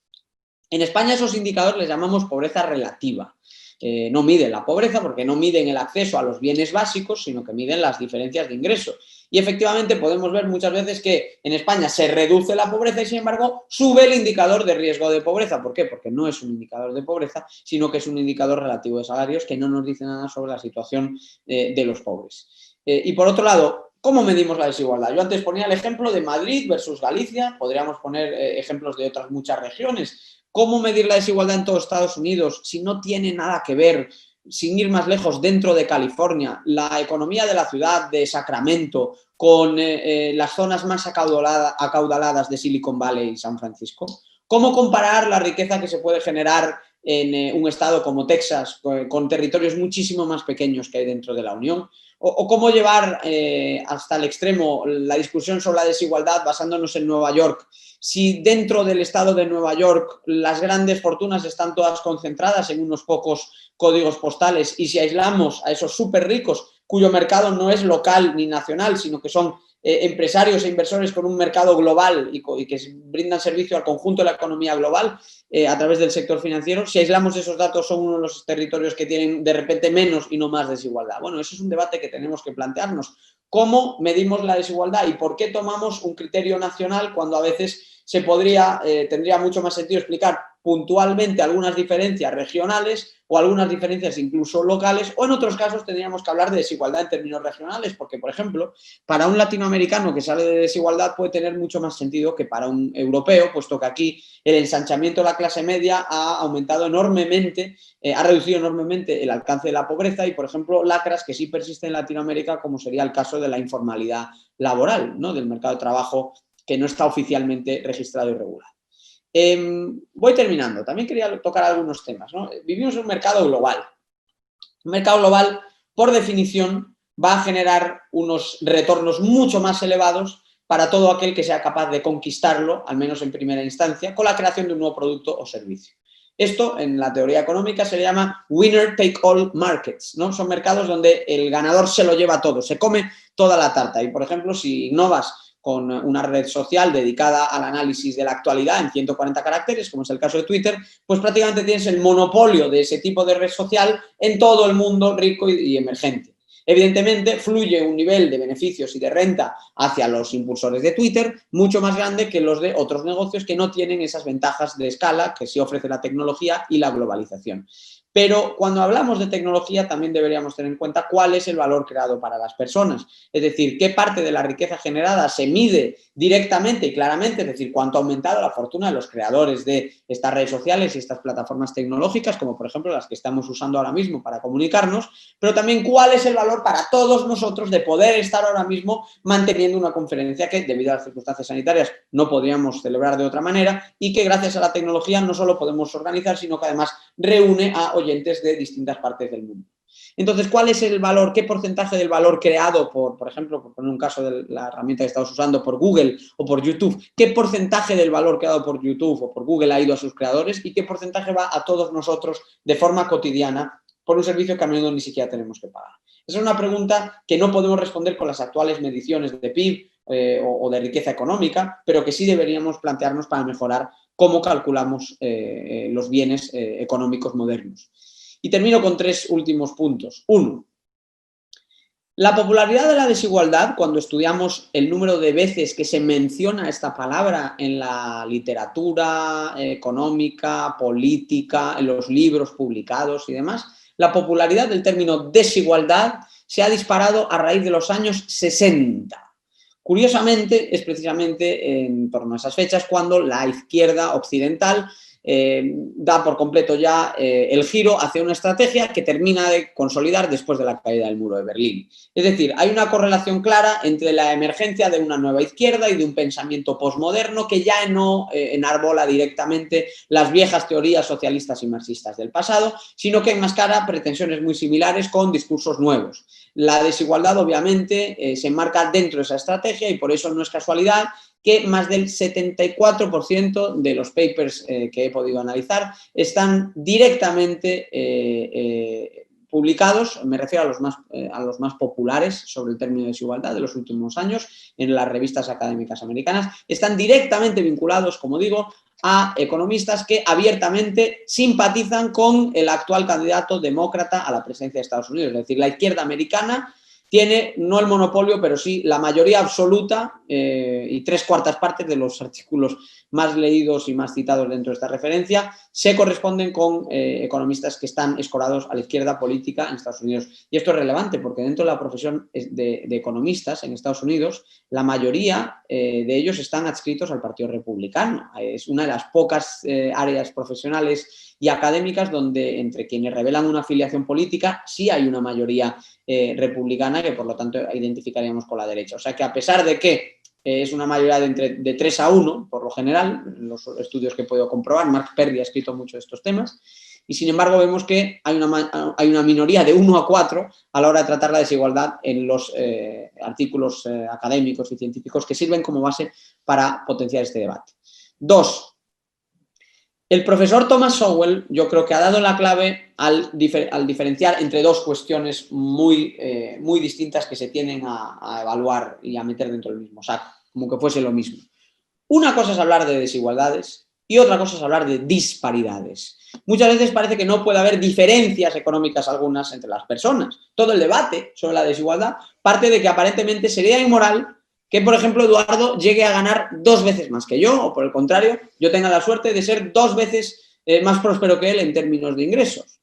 En España esos indicadores les llamamos pobreza relativa. no miden la pobreza porque no miden el acceso a los bienes básicos, sino que miden las diferencias de ingreso. Y efectivamente podemos ver muchas veces que en España se reduce la pobreza y sin embargo sube el indicador de riesgo de pobreza. ¿Por qué? Porque no es un indicador de pobreza, sino que es un indicador relativo de salarios que no nos dice nada sobre la situación de los pobres. Y por otro lado, ¿cómo medimos la desigualdad? Yo antes ponía el ejemplo de Madrid versus Galicia, podríamos poner ejemplos de otras muchas regiones. ¿Cómo medir la desigualdad en todos Estados Unidos si no tiene nada que ver, sin ir más lejos, dentro de California, la economía de la ciudad de Sacramento con las zonas más acaudaladas de Silicon Valley y San Francisco? ¿Cómo comparar la riqueza que se puede generar en un estado como Texas con territorios muchísimo más pequeños que hay dentro de la Unión? O cómo llevar hasta el extremo la discusión sobre la desigualdad basándonos en Nueva York. Si dentro del estado de Nueva York las grandes fortunas están todas concentradas en unos pocos códigos postales y si aislamos a esos súper ricos cuyo mercado no es local ni nacional, sino que son empresarios e inversores con un mercado global y que brindan servicio al conjunto de la economía global a través del sector financiero, si aislamos esos datos son uno de los territorios que tienen de repente menos y no más desigualdad. Bueno, eso es un debate que tenemos que plantearnos. ¿Cómo medimos la desigualdad y por qué tomamos un criterio nacional cuando a veces tendría mucho más sentido explicar puntualmente algunas diferencias regionales o algunas diferencias incluso locales, o en otros casos tendríamos que hablar de desigualdad en términos regionales, porque, por ejemplo, para un latinoamericano que sale de desigualdad puede tener mucho más sentido que para un europeo, puesto que aquí el ensanchamiento de la clase media ha aumentado enormemente, ha reducido enormemente el alcance de la pobreza y, por ejemplo, lacras que sí persisten en Latinoamérica, como sería el caso de la informalidad laboral, ¿no? Del mercado de trabajo que no está oficialmente registrado y regulado. Voy terminando. También quería tocar algunos temas, ¿no? Vivimos en un mercado global. Un mercado global, por definición, va a generar unos retornos mucho más elevados para todo aquel que sea capaz de conquistarlo, al menos en primera instancia, con la creación de un nuevo producto o servicio. Esto, en la teoría económica, se llama winner take all markets, ¿no? Son mercados donde el ganador se lo lleva todo, se come toda la tarta. Y, por ejemplo, si innovas con una red social dedicada al análisis de la actualidad en 140 caracteres, como es el caso de Twitter, pues prácticamente tienes el monopolio de ese tipo de red social en todo el mundo rico y emergente. Evidentemente, fluye un nivel de beneficios y de renta hacia los impulsores de Twitter mucho más grande que los de otros negocios que no tienen esas ventajas de escala que sí ofrece la tecnología y la globalización. Pero cuando hablamos de tecnología también deberíamos tener en cuenta cuál es el valor creado para las personas. Es decir, qué parte de la riqueza generada se mide directamente y claramente, es decir, cuánto ha aumentado la fortuna de los creadores de estas redes sociales y estas plataformas tecnológicas, como por ejemplo las que estamos usando ahora mismo para comunicarnos, pero también cuál es el valor para todos nosotros de poder estar ahora mismo manteniendo una conferencia que, debido a las circunstancias sanitarias, no podríamos celebrar de otra manera y que gracias a la tecnología no solo podemos organizar, sino que además reúne a oyentes de distintas partes del mundo. Entonces, ¿cuál es el valor? ¿Qué porcentaje del valor creado por ejemplo, por poner un caso de la herramienta que estamos usando, por Google o por YouTube? ¿Qué porcentaje del valor creado por YouTube o por Google ha ido a sus creadores y qué porcentaje va a todos nosotros de forma cotidiana por un servicio que a menudo ni siquiera tenemos que pagar? Esa es una pregunta que no podemos responder con las actuales mediciones de PIB o de riqueza económica, pero que sí deberíamos plantearnos para mejorar cómo calculamos los bienes económicos modernos. Y termino con 3 últimos puntos. 1. La popularidad de la desigualdad, cuando estudiamos el número de veces que se menciona esta palabra en la literatura económica, política, en los libros publicados y demás, la popularidad del término desigualdad se ha disparado a raíz de los años 60. Curiosamente, es precisamente en torno a esas fechas cuando la izquierda occidental da por completo ya el giro hacia una estrategia que termina de consolidar después de la caída del muro de Berlín. Es decir, hay una correlación clara entre la emergencia de una nueva izquierda y de un pensamiento posmoderno que ya no enarbola directamente las viejas teorías socialistas y marxistas del pasado, sino que enmascara pretensiones muy similares con discursos nuevos. La desigualdad, obviamente, se enmarca dentro de esa estrategia y por eso no es casualidad que más del 74% de los papers que he podido analizar están directamente publicados, me refiero a los más populares sobre el término de desigualdad de los últimos años en las revistas académicas americanas, están directamente vinculados, como digo, a economistas que abiertamente simpatizan con el actual candidato demócrata a la presidencia de Estados Unidos. Es decir, la izquierda americana tiene no el monopolio, pero sí la mayoría absoluta y 3/4 partes de los artículos más leídos y más citados dentro de esta referencia se corresponden con economistas que están escorados a la izquierda política en Estados Unidos. Y esto es relevante porque dentro de la profesión de economistas en Estados Unidos, la mayoría de ellos están adscritos al Partido Republicano. Es una de las pocas áreas profesionales y académicas donde entre quienes revelan una afiliación política sí hay una mayoría republicana que por lo tanto identificaríamos con la derecha. O sea que a pesar de que es una mayoría de 3-1, por lo general, los estudios que he podido comprobar, Mark Perry ha escrito mucho de estos temas, y sin embargo vemos que hay una minoría de 1-4 a la hora de tratar la desigualdad en los artículos académicos y científicos que sirven como base para potenciar este debate. 2. El profesor Thomas Sowell yo creo que ha dado la clave al diferenciar entre dos cuestiones muy distintas que se tienen a evaluar y a meter dentro del mismo saco, como que fuese lo mismo. Una cosa es hablar de desigualdades y otra cosa es hablar de disparidades. Muchas veces parece que no puede haber diferencias económicas algunas entre las personas. Todo el debate sobre la desigualdad parte de que aparentemente sería inmoral que, por ejemplo, Eduardo llegue a ganar 2 veces más que yo, o por el contrario, yo tenga la suerte de ser 2 veces más próspero que él en términos de ingresos.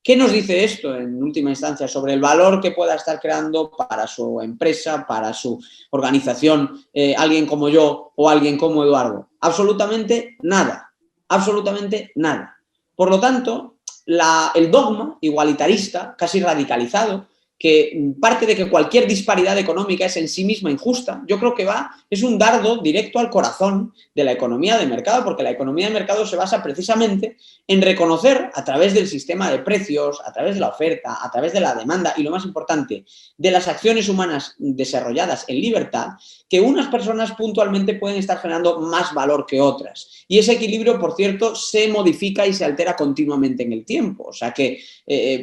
¿Qué nos dice esto, en última instancia, sobre el valor que pueda estar creando para su empresa, para su organización, alguien como yo o alguien como Eduardo? Absolutamente nada, absolutamente nada. Por lo tanto, el dogma igualitarista, casi radicalizado, que parte de que cualquier disparidad económica es en sí misma injusta, yo creo que es un dardo directo al corazón de la economía de mercado, porque la economía de mercado se basa precisamente en reconocer a través del sistema de precios, a través de la oferta, a través de la demanda y, lo más importante, de las acciones humanas desarrolladas en libertad, que unas personas puntualmente pueden estar generando más valor que otras. Y ese equilibrio, por cierto, se modifica y se altera continuamente en el tiempo. O sea que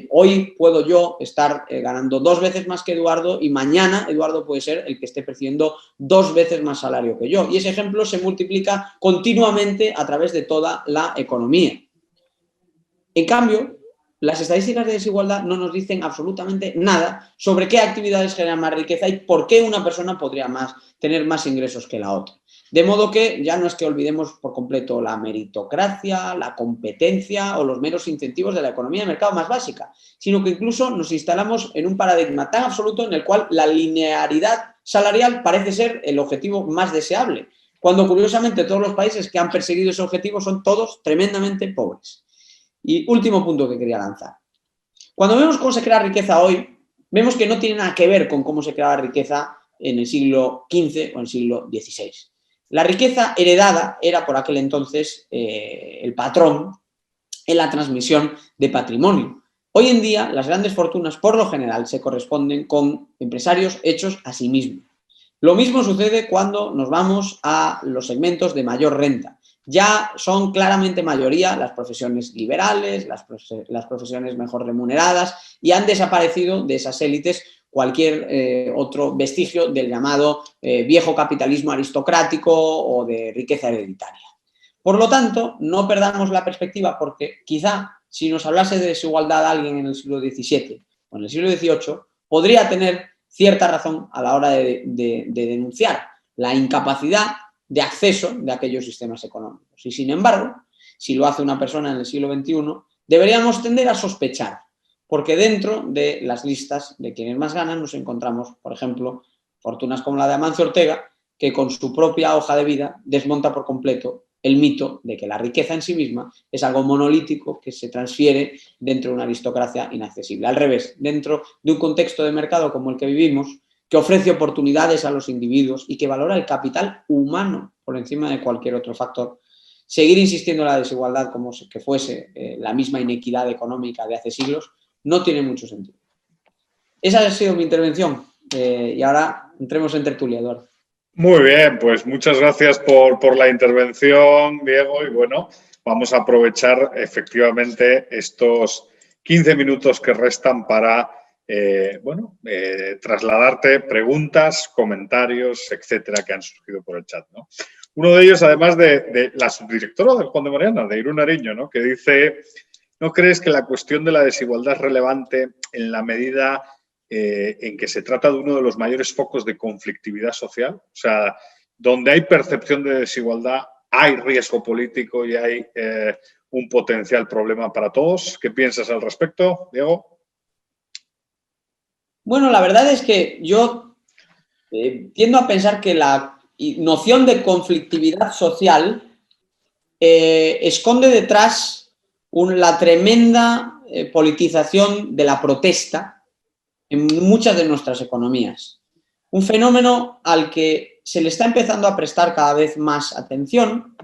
hoy puedo yo estar ganando 2 veces más que Eduardo y mañana Eduardo puede ser el que esté percibiendo 2 veces más salario que yo. Y ese ejemplo se multiplica continuamente a través de toda la economía. En cambio, las estadísticas de desigualdad no nos dicen absolutamente nada sobre qué actividades generan más riqueza y por qué una persona podría tener más ingresos que la otra. De modo que ya no es que olvidemos por completo la meritocracia, la competencia o los meros incentivos de la economía de mercado más básica, sino que incluso nos instalamos en un paradigma tan absoluto en el cual la linealidad salarial parece ser el objetivo más deseable, cuando curiosamente todos los países que han perseguido ese objetivo son todos tremendamente pobres. Y último punto que quería lanzar. Cuando vemos cómo se crea riqueza hoy, vemos que no tiene nada que ver con cómo se creaba riqueza en el siglo XV o en el siglo XVI. La riqueza heredada era por aquel entonces el patrón en la transmisión de patrimonio. Hoy en día las grandes fortunas por lo general se corresponden con empresarios hechos a sí mismos. Lo mismo sucede cuando nos vamos a los segmentos de mayor renta. Ya son claramente mayoría las profesiones liberales, las profesiones mejor remuneradas y han desaparecido de esas élites cualquier otro vestigio del llamado viejo capitalismo aristocrático o de riqueza hereditaria. Por lo tanto, no perdamos la perspectiva porque quizá si nos hablase de desigualdad a alguien en el siglo XVII o en el siglo XVIII, podría tener cierta razón a la hora de denunciar la incapacidad de acceso de aquellos sistemas económicos. Y sin embargo, si lo hace una persona en el siglo XXI, deberíamos tender a sospechar, porque dentro de las listas de quienes más ganan nos encontramos, por ejemplo, fortunas como la de Amancio Ortega, que con su propia hoja de vida desmonta por completo el mito de que la riqueza en sí misma es algo monolítico que se transfiere dentro de una aristocracia inaccesible. Al revés, dentro de un contexto de mercado como el que vivimos, que ofrece oportunidades a los individuos y que valora el capital humano por encima de cualquier otro factor, seguir insistiendo en la desigualdad como que fuese la misma inequidad económica de hace siglos no tiene mucho sentido. Esa ha sido mi intervención y ahora entremos en tertulia, Eduardo. Muy bien, pues muchas gracias por la intervención, Diego, y bueno, vamos a aprovechar efectivamente estos 15 minutos que restan para trasladarte preguntas, comentarios, etcétera, que han surgido por el chat, ¿no? Uno de ellos, además de la subdirectora del Juan de Mariana, de Irún Ariño, ¿no? Que dice, ¿no crees que la cuestión de la desigualdad es relevante en la medida en que se trata de uno de los mayores focos de conflictividad social? O sea, donde hay percepción de desigualdad, hay riesgo político y hay un potencial problema para todos. ¿Qué piensas al respecto, Diego? Bueno, la verdad es que yo tiendo a pensar que la noción de conflictividad social esconde detrás la tremenda politización de la protesta en muchas de nuestras economías. Un fenómeno al que se le está empezando a prestar cada vez más atención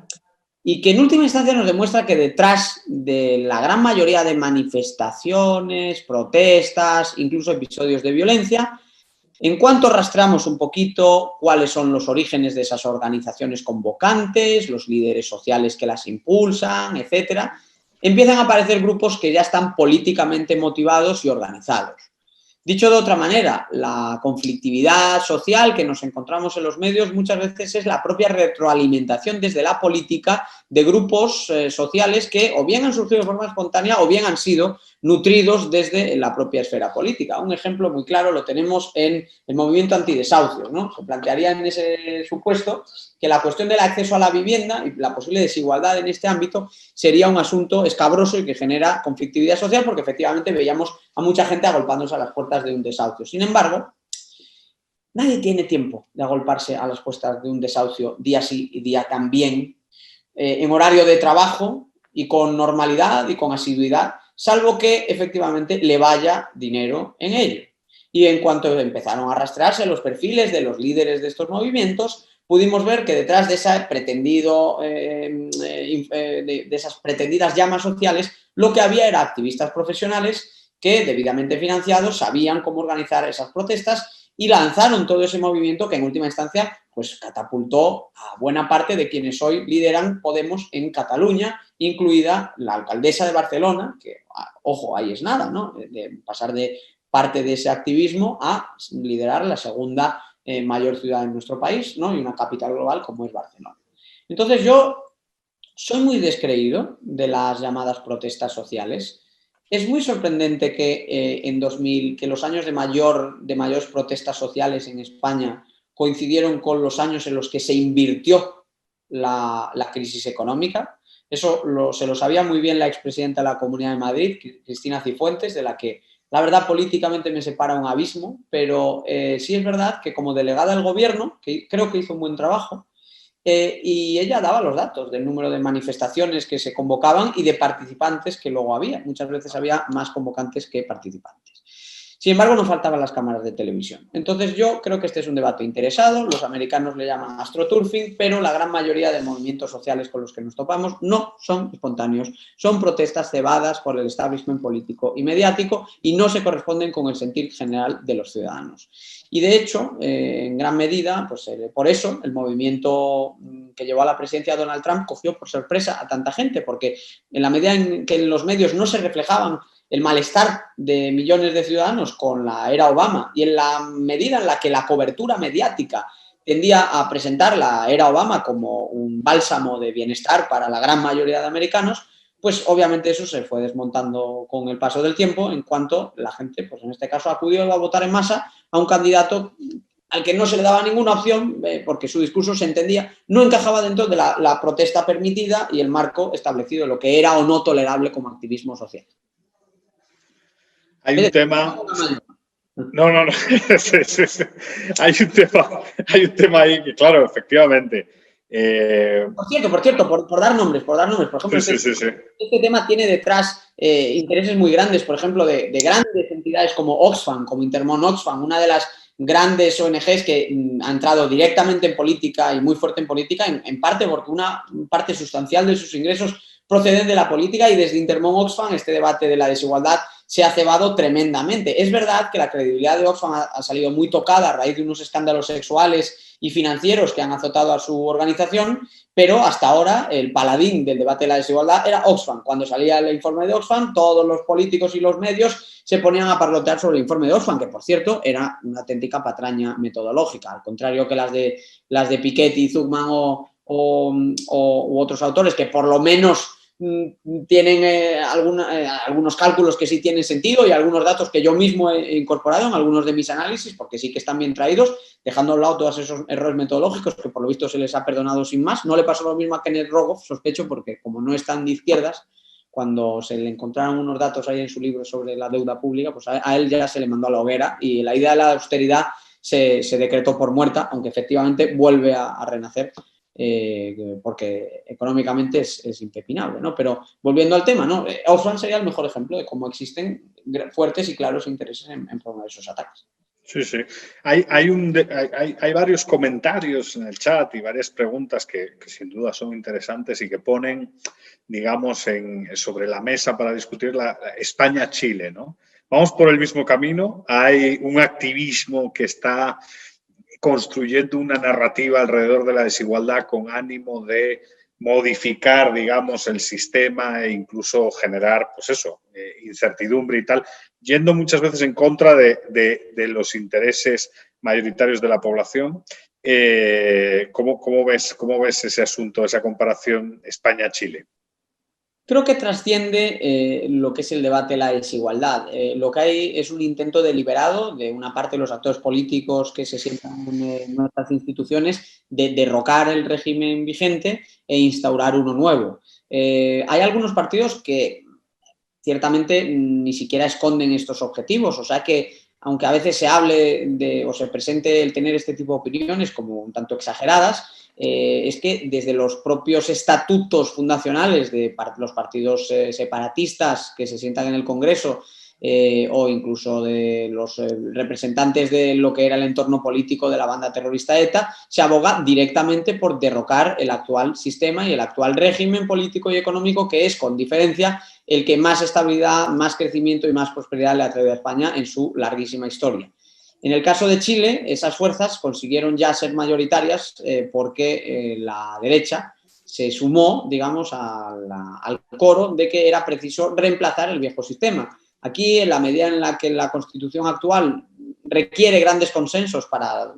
y que en última instancia nos demuestra que detrás de la gran mayoría de manifestaciones, protestas, incluso episodios de violencia, en cuanto rastreamos un poquito cuáles son los orígenes de esas organizaciones convocantes, los líderes sociales que las impulsan, etcétera, empiezan a aparecer grupos que ya están políticamente motivados y organizados. Dicho de otra manera, la conflictividad social que nos encontramos en los medios muchas veces es la propia retroalimentación desde la política de grupos sociales que o bien han surgido de forma espontánea o bien han sido nutridos desde la propia esfera política. Un ejemplo muy claro lo tenemos en el movimiento antidesahucios, ¿no? Se plantearía en ese supuesto que la cuestión del acceso a la vivienda y la posible desigualdad en este ámbito sería un asunto escabroso y que genera conflictividad social porque efectivamente veíamos a mucha gente agolpándose a las puertas de un desahucio. Sin embargo, nadie tiene tiempo de agolparse a las puertas de un desahucio día sí y día también, en horario de trabajo y con normalidad y con asiduidad, salvo que efectivamente le vaya dinero en ello. Y en cuanto empezaron a rastrearse los perfiles de los líderes de estos movimientos, pudimos ver que detrás de ese pretendido, de esas pretendidas llamas sociales, lo que había era activistas profesionales que, debidamente financiados, sabían cómo organizar esas protestas y lanzaron todo ese movimiento que en última instancia pues catapultó a buena parte de quienes hoy lideran Podemos en Cataluña, incluida la alcaldesa de Barcelona, que, ojo, ahí es nada, ¿no? De pasar de parte de ese activismo a liderar la segunda mayor ciudad en nuestro país, ¿no? Y una capital global como es Barcelona. Entonces yo soy muy descreído de las llamadas protestas sociales. Es muy sorprendente que en 2000, que los años de mayores protestas sociales en España coincidieron con los años en los que se invirtió la crisis económica. Eso se lo sabía muy bien la expresidenta de la Comunidad de Madrid, Cristina Cifuentes, de la que la verdad políticamente me separa un abismo, pero sí es verdad que como delegada del gobierno, que creo que hizo un buen trabajo, y ella daba los datos del número de manifestaciones que se convocaban y de participantes que luego había. Muchas veces había más convocantes que participantes. Sin embargo, nos faltaban las cámaras de televisión. Entonces yo creo que este es un debate interesado, los americanos le llaman astroturfing, pero la gran mayoría de movimientos sociales con los que nos topamos no son espontáneos, son protestas cebadas por el establishment político y mediático y no se corresponden con el sentir general de los ciudadanos. Y de hecho, en gran medida, pues por eso el movimiento que llevó a la presidencia Donald Trump cogió por sorpresa a tanta gente, porque en la medida en que en los medios no se reflejaban el malestar de millones de ciudadanos con la era Obama y en la medida en la que la cobertura mediática tendía a presentar la era Obama como un bálsamo de bienestar para la gran mayoría de americanos, pues obviamente eso se fue desmontando con el paso del tiempo en cuanto la gente, pues en este caso, acudió a votar en masa a un candidato al que no se le daba ninguna opción porque su discurso se entendía, no encajaba dentro de la protesta permitida y el marco establecido de lo que era o no tolerable como activismo social. Hay un tema... No. Sí. Hay un tema ahí que, claro, efectivamente. Por cierto, por dar nombres, por ejemplo, sí. Este tema tiene detrás intereses muy grandes, por ejemplo, de grandes entidades como Oxfam, como Intermón Oxfam, una de las grandes ONGs que ha entrado directamente en política y muy fuerte en política, en parte porque una parte sustancial de sus ingresos proceden de la política y desde Intermón Oxfam este debate de la desigualdad se ha cebado tremendamente. Es verdad que la credibilidad de Oxfam ha salido muy tocada a raíz de unos escándalos sexuales y financieros que han azotado a su organización, pero hasta ahora el paladín del debate de la desigualdad era Oxfam. Cuando salía el informe de Oxfam, todos los políticos y los medios se ponían a parlotear sobre el informe de Oxfam, que por cierto era una auténtica patraña metodológica, al contrario que las de Piketty, Zucman u otros autores que por lo menos tienen algunos cálculos que sí tienen sentido y algunos datos que yo mismo he incorporado en algunos de mis análisis, porque sí que están bien traídos, dejando a un lado todos esos errores metodológicos que por lo visto se les ha perdonado sin más. No le pasó lo mismo a Kenneth Rogoff, sospecho, porque como no es tan de izquierdas, cuando se le encontraron unos datos ahí en su libro sobre la deuda pública, pues a él ya se le mandó a la hoguera y la idea de la austeridad se decretó por muerta, aunque efectivamente vuelve a renacer. Porque económicamente es impepinable, ¿no? Pero volviendo al tema, ¿no? Oxfam sería el mejor ejemplo de cómo existen fuertes y claros intereses en promover esos ataques. Sí, sí. Hay varios comentarios en el chat y varias preguntas que sin duda son interesantes y que ponen, digamos, sobre la mesa para discutir la España-Chile, ¿no? Vamos por el mismo camino. Hay un activismo que está construyendo una narrativa alrededor de la desigualdad con ánimo de modificar, digamos, el sistema e incluso generar, pues eso, incertidumbre y tal, yendo muchas veces en contra de los intereses mayoritarios de la población. ¿Cómo ves ese asunto, esa comparación España-Chile? Creo que trasciende lo que es el debate de la desigualdad. Lo que hay es un intento deliberado de una parte de los actores políticos que se sientan en nuestras instituciones de derrocar el régimen vigente e instaurar uno nuevo. Hay algunos partidos que ciertamente ni siquiera esconden estos objetivos, o sea que aunque a veces se hable o se presente el tener este tipo de opiniones como un tanto exageradas, es que desde los propios estatutos fundacionales de los partidos separatistas que se sientan en el Congreso o incluso de los representantes de lo que era el entorno político de la banda terrorista ETA, se aboga directamente por derrocar el actual sistema y el actual régimen político y económico que es, con diferencia, el que más estabilidad, más crecimiento y más prosperidad le ha traído a España en su larguísima historia. En el caso de Chile, esas fuerzas consiguieron ya ser mayoritarias porque la derecha se sumó, digamos, al coro de que era preciso reemplazar el viejo sistema. Aquí, en la medida en la que la Constitución actual requiere grandes consensos para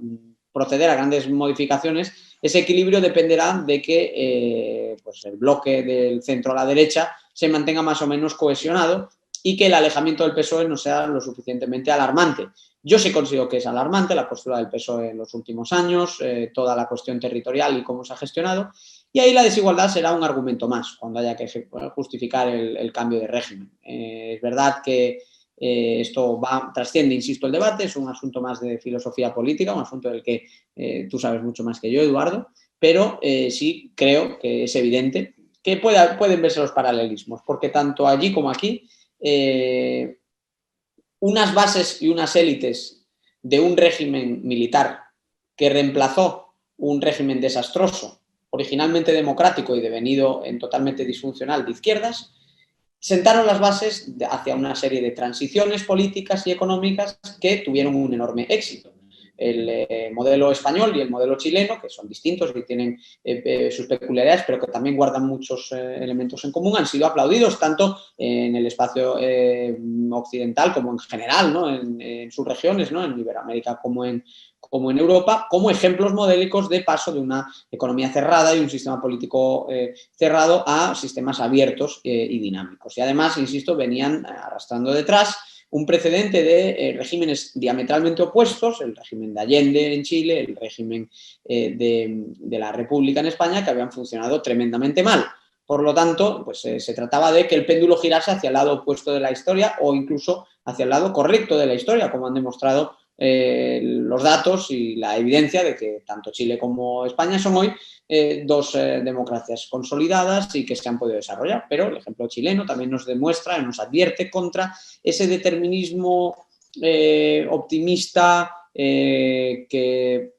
proceder a grandes modificaciones, ese equilibrio dependerá de que pues el bloque del centro a la derecha se mantenga más o menos cohesionado y que el alejamiento del PSOE no sea lo suficientemente alarmante. Yo sí considero que es alarmante la postura del PSOE en los últimos años, toda la cuestión territorial y cómo se ha gestionado, y ahí la desigualdad será un argumento más cuando haya que justificar el cambio de régimen. Es verdad que esto trasciende, insisto, el debate, es un asunto más de filosofía política, un asunto del que tú sabes mucho más que yo, Eduardo, pero sí creo que es evidente que pueden verse los paralelismos, porque tanto allí como aquí unas bases y unas élites de un régimen militar que reemplazó un régimen desastroso, originalmente democrático y devenido en totalmente disfuncional de izquierdas, sentaron las bases hacia una serie de transiciones políticas y económicas que tuvieron un enorme éxito. El modelo español y el modelo chileno, que son distintos y tienen sus peculiaridades, pero que también guardan muchos elementos en común, han sido aplaudidos tanto en el espacio occidental como en general, ¿no? en sus regiones, ¿no? En Iberoamérica como en Europa, como ejemplos modélicos de paso de una economía cerrada y un sistema político cerrado a sistemas abiertos y dinámicos. Y además, insisto, venían arrastrando detrás un precedente de regímenes diametralmente opuestos, el régimen de Allende en Chile, el régimen de la República en España, que habían funcionado tremendamente mal. Por lo tanto, pues se trataba de que el péndulo girase hacia el lado opuesto de la historia o incluso hacia el lado correcto de la historia, como han demostrado los datos y la evidencia de que tanto Chile como España son hoy dos democracias consolidadas y que se han podido desarrollar, pero el ejemplo chileno también nos demuestra, nos advierte contra ese determinismo optimista que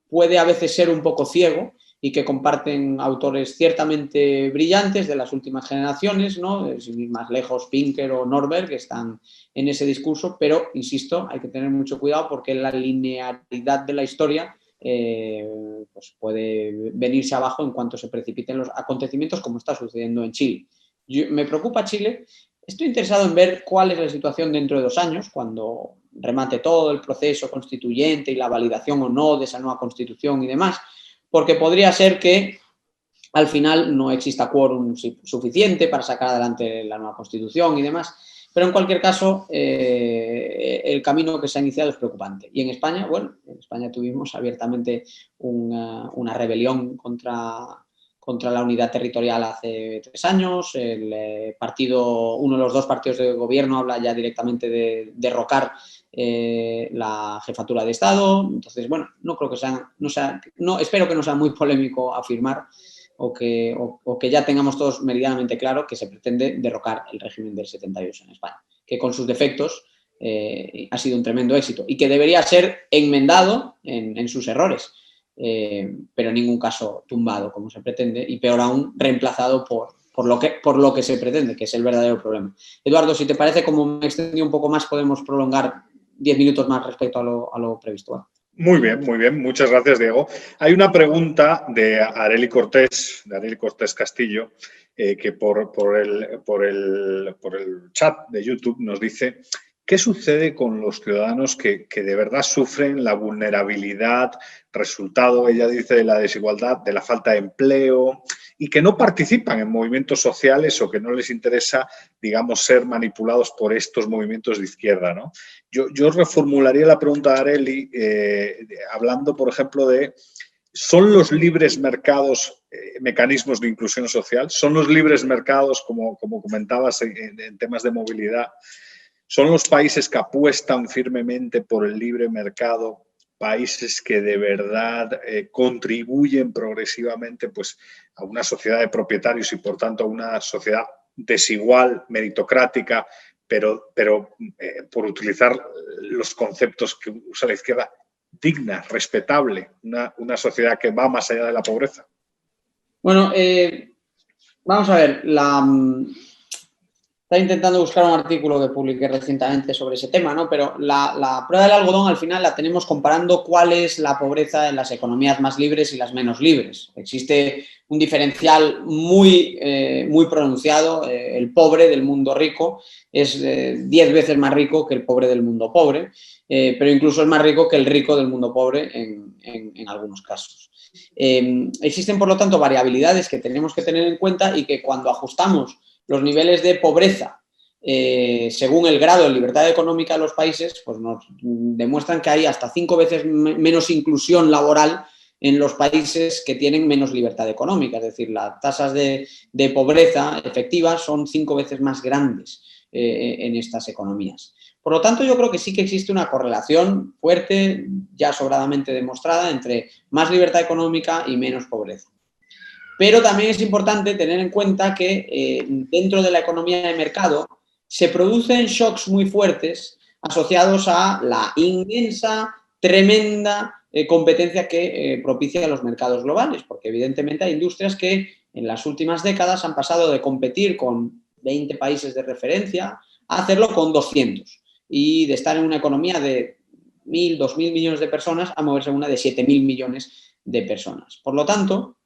puede a veces ser un poco ciego y que comparten autores ciertamente brillantes de las últimas generaciones, ¿no? Sin ir más lejos, Pinker o Norberg, que están en ese discurso, pero, insisto, hay que tener mucho cuidado porque la linealidad de la historia pues puede venirse abajo en cuanto se precipiten los acontecimientos, como está sucediendo en Chile. Me preocupa Chile. Estoy interesado en ver cuál es la situación dentro de 2 años, cuando remate todo el proceso constituyente y la validación o no de esa nueva constitución y demás, porque podría ser que al final no exista quórum suficiente para sacar adelante la nueva constitución y demás. Pero en cualquier caso, el camino que se ha iniciado es preocupante. Y en España, bueno, en España tuvimos abiertamente una rebelión contra la unidad territorial hace 3 años. Uno de los 2 partidos de gobierno habla ya directamente de derrocar la jefatura de Estado. Entonces, bueno, no creo que espero que no sea muy polémico afirmar o que ya tengamos todos meridianamente claro que se pretende derrocar el régimen del 78 en España, que con sus defectos ha sido un tremendo éxito y que debería ser enmendado en sus errores, pero en ningún caso tumbado como se pretende y peor aún reemplazado por lo que se pretende, que es el verdadero problema. Eduardo, si te parece, como me extendí un poco más, podemos prolongar 10 minutos más respecto a lo previsto, ¿vale? Muy bien. Muchas gracias, Diego. Hay una pregunta de Arely Cortés Castillo, que por el chat de YouTube nos dice: ¿qué sucede con los ciudadanos que de verdad sufren la vulnerabilidad, resultado, ella dice, de la desigualdad, de la falta de empleo y que no participan en movimientos sociales o que no les interesa, digamos, ser manipulados por estos movimientos de izquierda, ¿no? Yo reformularía la pregunta de Arely hablando, por ejemplo, de: ¿son los libres mercados mecanismos de inclusión social? ¿Son los libres mercados, como comentabas en temas de movilidad? ¿Son los países que apuestan firmemente por el libre mercado países que de verdad contribuyen progresivamente, pues, a una sociedad de propietarios y, por tanto, a una sociedad desigual, meritocrática, pero por utilizar los conceptos que usa la izquierda, digna, respetable, una sociedad que va más allá de la pobreza? Bueno, vamos a ver, Estaba intentando buscar un artículo que publiqué recientemente sobre ese tema, ¿no? Pero la prueba del algodón al final la tenemos comparando cuál es la pobreza en las economías más libres y las menos libres. Existe un diferencial muy pronunciado. El pobre del mundo rico es 10 veces más rico que el pobre del mundo pobre, pero incluso es más rico que el rico del mundo pobre en algunos casos. Existen, por lo tanto, variabilidades que tenemos que tener en cuenta y que cuando ajustamos los niveles de pobreza según el grado de libertad económica de los países, pues nos demuestran que hay hasta 5 veces menos inclusión laboral en los países que tienen menos libertad económica. Es decir, las tasas de pobreza efectivas son 5 veces más grandes en estas economías. Por lo tanto, yo creo que sí que existe una correlación fuerte, ya sobradamente demostrada, entre más libertad económica y menos pobreza. Pero también es importante tener en cuenta que dentro de la economía de mercado se producen shocks muy fuertes asociados a la inmensa, tremenda competencia que propicia los mercados globales, porque evidentemente hay industrias que en las últimas décadas han pasado de competir con 20 países de referencia a hacerlo con 200 y de estar en una economía de 1.000, 2.000 millones de personas a moverse en una de 7.000 millones de personas. Por lo tanto,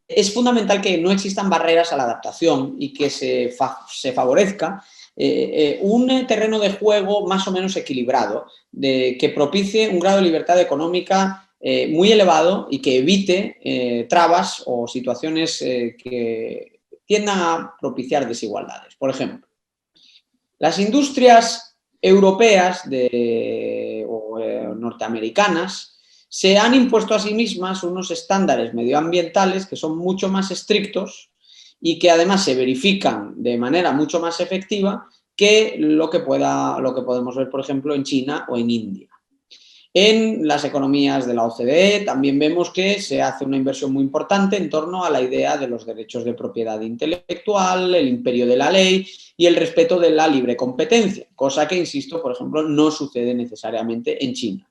es fundamental que no existan barreras a la adaptación y que se favorezca un terreno de juego más o menos equilibrado, que propicie un grado de libertad económica muy elevado y que evite trabas o situaciones que tiendan a propiciar desigualdades. Por ejemplo, las industrias europeas o norteamericanas se han impuesto a sí mismas unos estándares medioambientales que son mucho más estrictos y que además se verifican de manera mucho más efectiva que lo que podemos ver, por ejemplo, en China o en India. En las economías de la OCDE también vemos que se hace una inversión muy importante en torno a la idea de los derechos de propiedad intelectual, el imperio de la ley y el respeto de la libre competencia, cosa que, insisto, por ejemplo, no sucede necesariamente en China.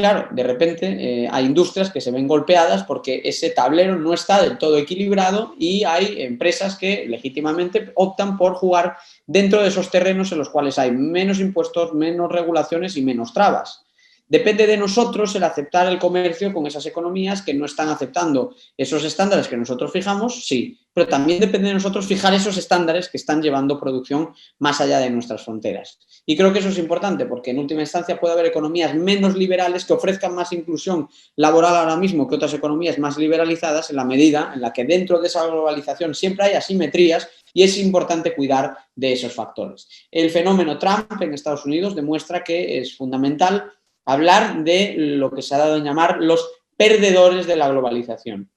claro, de repente hay industrias que se ven golpeadas porque ese tablero no está del todo equilibrado y hay empresas que legítimamente optan por jugar dentro de esos terrenos en los cuales hay menos impuestos, menos regulaciones y menos trabas. Depende de nosotros el aceptar el comercio con esas economías que no están aceptando esos estándares que nosotros fijamos, sí, pero también depende de nosotros fijar esos estándares que están llevando producción más allá de nuestras fronteras. Y creo que eso es importante porque en última instancia puede haber economías menos liberales que ofrezcan más inclusión laboral ahora mismo que otras economías más liberalizadas en la medida en la que dentro de esa globalización siempre hay asimetrías y es importante cuidar de esos factores. El fenómeno Trump en Estados Unidos demuestra que es fundamental hablar de lo que se ha dado en llamar los perdedores de la globalización.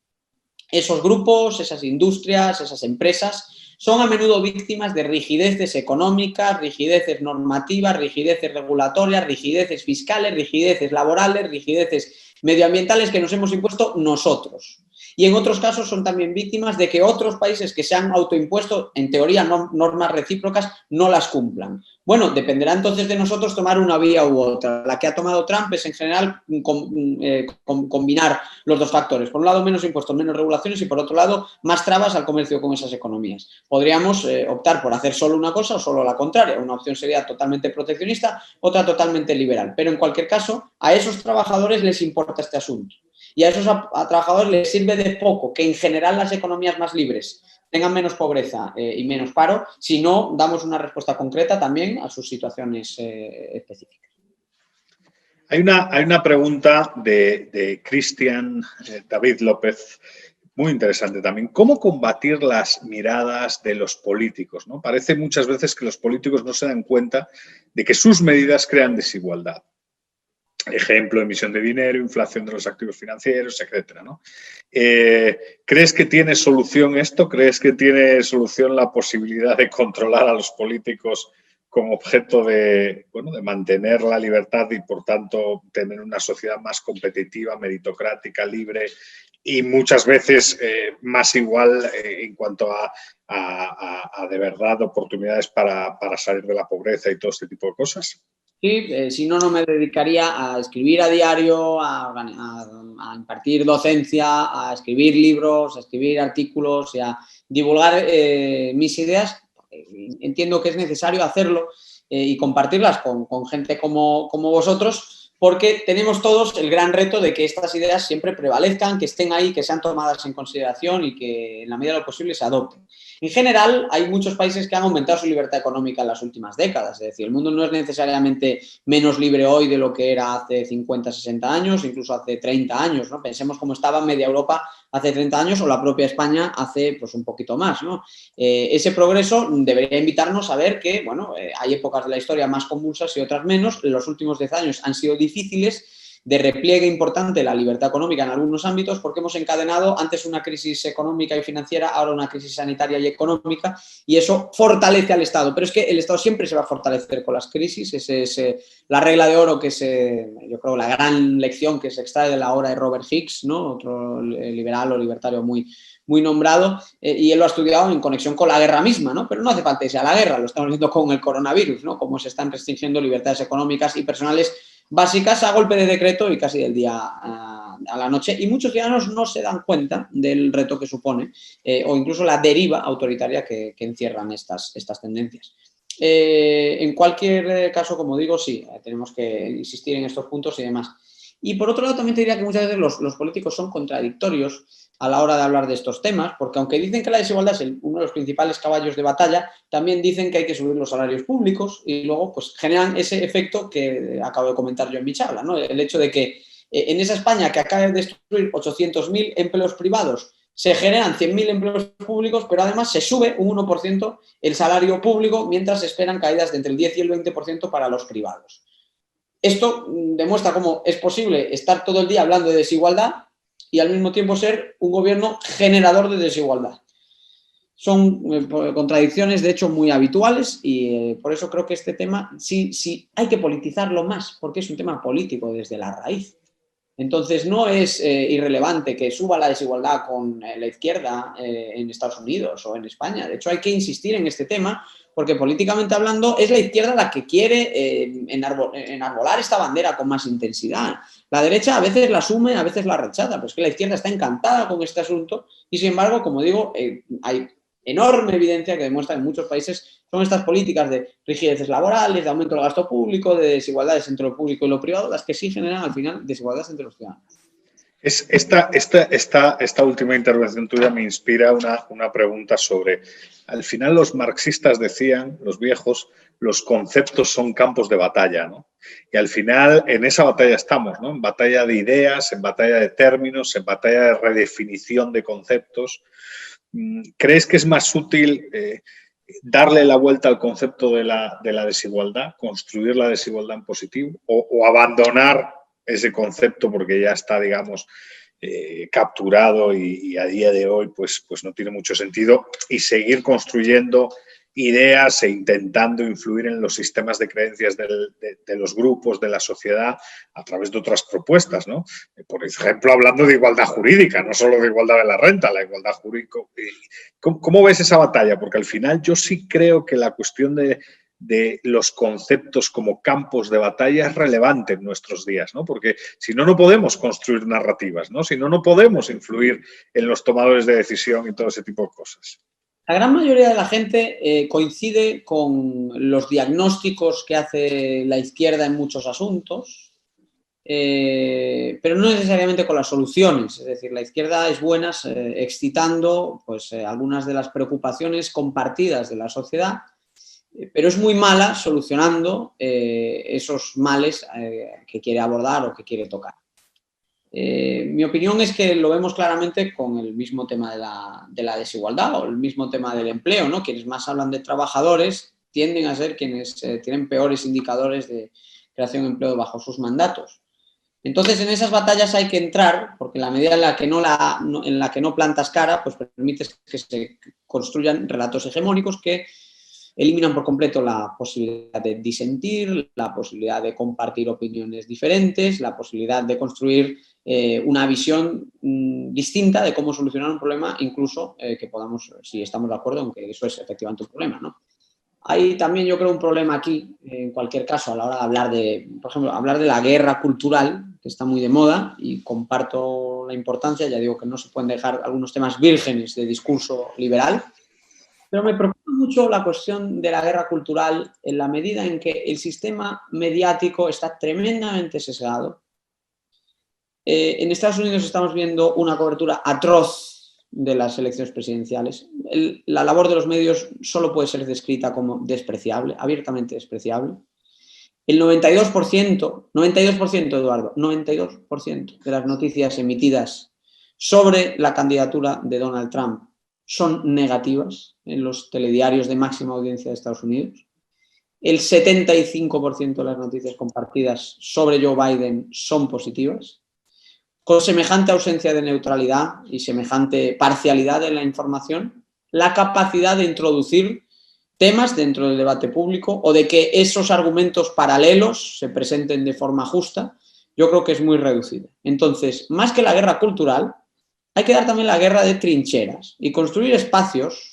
Esos grupos, esas industrias, esas empresas son a menudo víctimas de rigideces económicas, rigideces normativas, rigideces regulatorias, rigideces fiscales, rigideces laborales, rigideces medioambientales que nos hemos impuesto nosotros. Y en otros casos son también víctimas de que otros países que se han autoimpuesto, en teoría, normas recíprocas, no las cumplan. Bueno, dependerá entonces de nosotros tomar una vía u otra. La que ha tomado Trump es, en general, combinar los dos factores. Por un lado, menos impuestos, menos regulaciones y, por otro lado, más trabas al comercio con esas economías. Podríamos optar por hacer solo una cosa o solo la contraria. Una opción sería totalmente proteccionista, otra totalmente liberal. Pero, en cualquier caso, a esos trabajadores les importa este asunto. Y a esos trabajadores les sirve de poco que, en general, las economías más libres tengan menos pobreza y menos paro, si no damos una respuesta concreta también a sus situaciones específicas. Hay una pregunta de Cristian David López, muy interesante también. ¿Cómo combatir las miradas de los políticos, ¿no? Parece muchas veces que los políticos no se dan cuenta de que sus medidas crean desigualdad. Ejemplo, emisión de dinero, inflación de los activos financieros, etcétera, ¿no? ¿Crees que tiene solución esto? ¿Crees que tiene solución la posibilidad de controlar a los políticos con objeto de mantener la libertad y, por tanto, tener una sociedad más competitiva, meritocrática, libre y muchas veces más igual en cuanto a de verdad oportunidades para salir de la pobreza y todo este tipo de cosas? Sí, si no, no me dedicaría a escribir a diario, a impartir docencia, a escribir libros, a escribir artículos y a divulgar mis ideas. Entiendo que es necesario hacerlo y compartirlas con gente como vosotros, porque tenemos todos el gran reto de que estas ideas siempre prevalezcan, que estén ahí, que sean tomadas en consideración y que en la medida de lo posible se adopten. En general, hay muchos países que han aumentado su libertad económica en las últimas décadas. Es decir, el mundo no es necesariamente menos libre hoy de lo que era hace 50, 60 años, incluso hace 30 años, ¿no? Pensemos cómo estaba media Europa hace 30 años o la propia España hace pues, un poquito más, ¿no? Ese progreso debería invitarnos a ver que, bueno, hay épocas de la historia más convulsas y otras menos. Los últimos 10 años han sido difíciles, de repliegue importante de la libertad económica en algunos ámbitos, porque hemos encadenado antes una crisis económica y financiera, ahora una crisis sanitaria y económica, y eso fortalece al Estado. Pero es que el Estado siempre se va a fortalecer con las crisis. Esa es la regla de oro, que es, yo creo, la gran lección que se extrae de la obra de Robert Hicks, ¿no? Otro liberal o libertario muy nombrado, y él lo ha estudiado en conexión con la guerra misma, ¿no? Pero no hace falta irse a la guerra, lo estamos viendo con el coronavirus, ¿no? Cómo se están restringiendo libertades económicas y personales básicas a golpe de decreto y casi del día a la noche, y muchos ciudadanos no se dan cuenta del reto que supone o incluso la deriva autoritaria que encierran estas tendencias. En cualquier caso, como digo, sí, tenemos que insistir en estos puntos y demás. Y por otro lado, también te diría que muchas veces los políticos son contradictorios a la hora de hablar de estos temas, porque aunque dicen que la desigualdad es uno de los principales caballos de batalla, también dicen que hay que subir los salarios públicos y luego pues generan ese efecto que acabo de comentar yo en mi charla, ¿no? El hecho de que en esa España que acaba de destruir 800.000 empleos privados, se generan 100.000 empleos públicos, pero además se sube un 1% el salario público, mientras se esperan caídas de entre el 10 y el 20% para los privados. Esto demuestra cómo es posible estar todo el día hablando de desigualdad y al mismo tiempo ser un gobierno generador de desigualdad. Son contradicciones, de hecho, muy habituales y por eso creo que este tema sí hay que politizarlo más, porque es un tema político desde la raíz. Entonces, no es irrelevante que suba la desigualdad con la izquierda en Estados Unidos o en España. De hecho, hay que insistir en este tema porque políticamente hablando es la izquierda la que quiere enarbolar esta bandera con más intensidad. La derecha a veces la asume, a veces la rechaza, pero es que la izquierda está encantada con este asunto y, sin embargo, como digo, hay enorme evidencia que demuestra que en muchos países son estas políticas de rigideces laborales, de aumento del gasto público, de desigualdades entre lo público y lo privado, las que sí generan al final desigualdades entre los ciudadanos. Esta última intervención tuya me inspira una pregunta sobre, al final los marxistas decían, los viejos, los conceptos son campos de batalla, ¿no? Y al final en esa batalla estamos, ¿no? En batalla de ideas, en batalla de términos, en batalla de redefinición de conceptos. ¿Crees que es más útil darle la vuelta al concepto de la desigualdad, construir la desigualdad en positivo o abandonar ese concepto porque ya está, digamos, capturado y a día de hoy pues no tiene mucho sentido y seguir construyendo ideas e intentando influir en los sistemas de creencias de los grupos, de la sociedad, a través de otras propuestas, ¿no? Por ejemplo, hablando de igualdad jurídica, no solo de igualdad de la renta, la igualdad jurídica. ¿Cómo ves esa batalla? Porque al final yo sí creo que la cuestión de los conceptos como campos de batalla es relevante en nuestros días, ¿no? Porque si no, no podemos construir narrativas, ¿no? Si no, no podemos influir en los tomadores de decisión y todo ese tipo de cosas. La gran mayoría de la gente coincide con los diagnósticos que hace la izquierda en muchos asuntos, pero no necesariamente con las soluciones. Es decir, la izquierda es buena excitando pues, algunas de las preocupaciones compartidas de la sociedad, pero es muy mala solucionando esos males que quiere abordar o que quiere tocar. Mi opinión es que lo vemos claramente con el mismo tema de la desigualdad o el mismo tema del empleo, ¿no? Quienes más hablan de trabajadores tienden a ser quienes tienen peores indicadores de creación de empleo bajo sus mandatos. Entonces, en esas batallas hay que entrar, porque en la medida en la que no plantas cara, pues permites que se construyan relatos hegemónicos que eliminan por completo la posibilidad de disentir, la posibilidad de compartir opiniones diferentes, la posibilidad de construir una visión distinta de cómo solucionar un problema, incluso que podamos, si estamos de acuerdo en que eso es efectivamente un problema, ¿no? Hay también, yo creo, un problema aquí, en cualquier caso, a la hora de hablar de, por ejemplo, hablar de la guerra cultural, que está muy de moda y comparto la importancia, ya digo que no se pueden dejar algunos temas vírgenes de discurso liberal, pero me preocupa mucho la cuestión de la guerra cultural en la medida en que el sistema mediático está tremendamente sesgado. En Estados Unidos estamos viendo una cobertura atroz de las elecciones presidenciales. La labor de los medios solo puede ser descrita como despreciable, abiertamente despreciable. El 92%, Eduardo, 92% de las noticias emitidas sobre la candidatura de Donald Trump son negativas en los telediarios de máxima audiencia de Estados Unidos. El 75% de las noticias compartidas sobre Joe Biden son positivas. Con semejante ausencia de neutralidad y semejante parcialidad en la información, la capacidad de introducir temas dentro del debate público o de que esos argumentos paralelos se presenten de forma justa, yo creo que es muy reducida. Entonces, más que la guerra cultural, hay que dar también la guerra de trincheras y construir espacios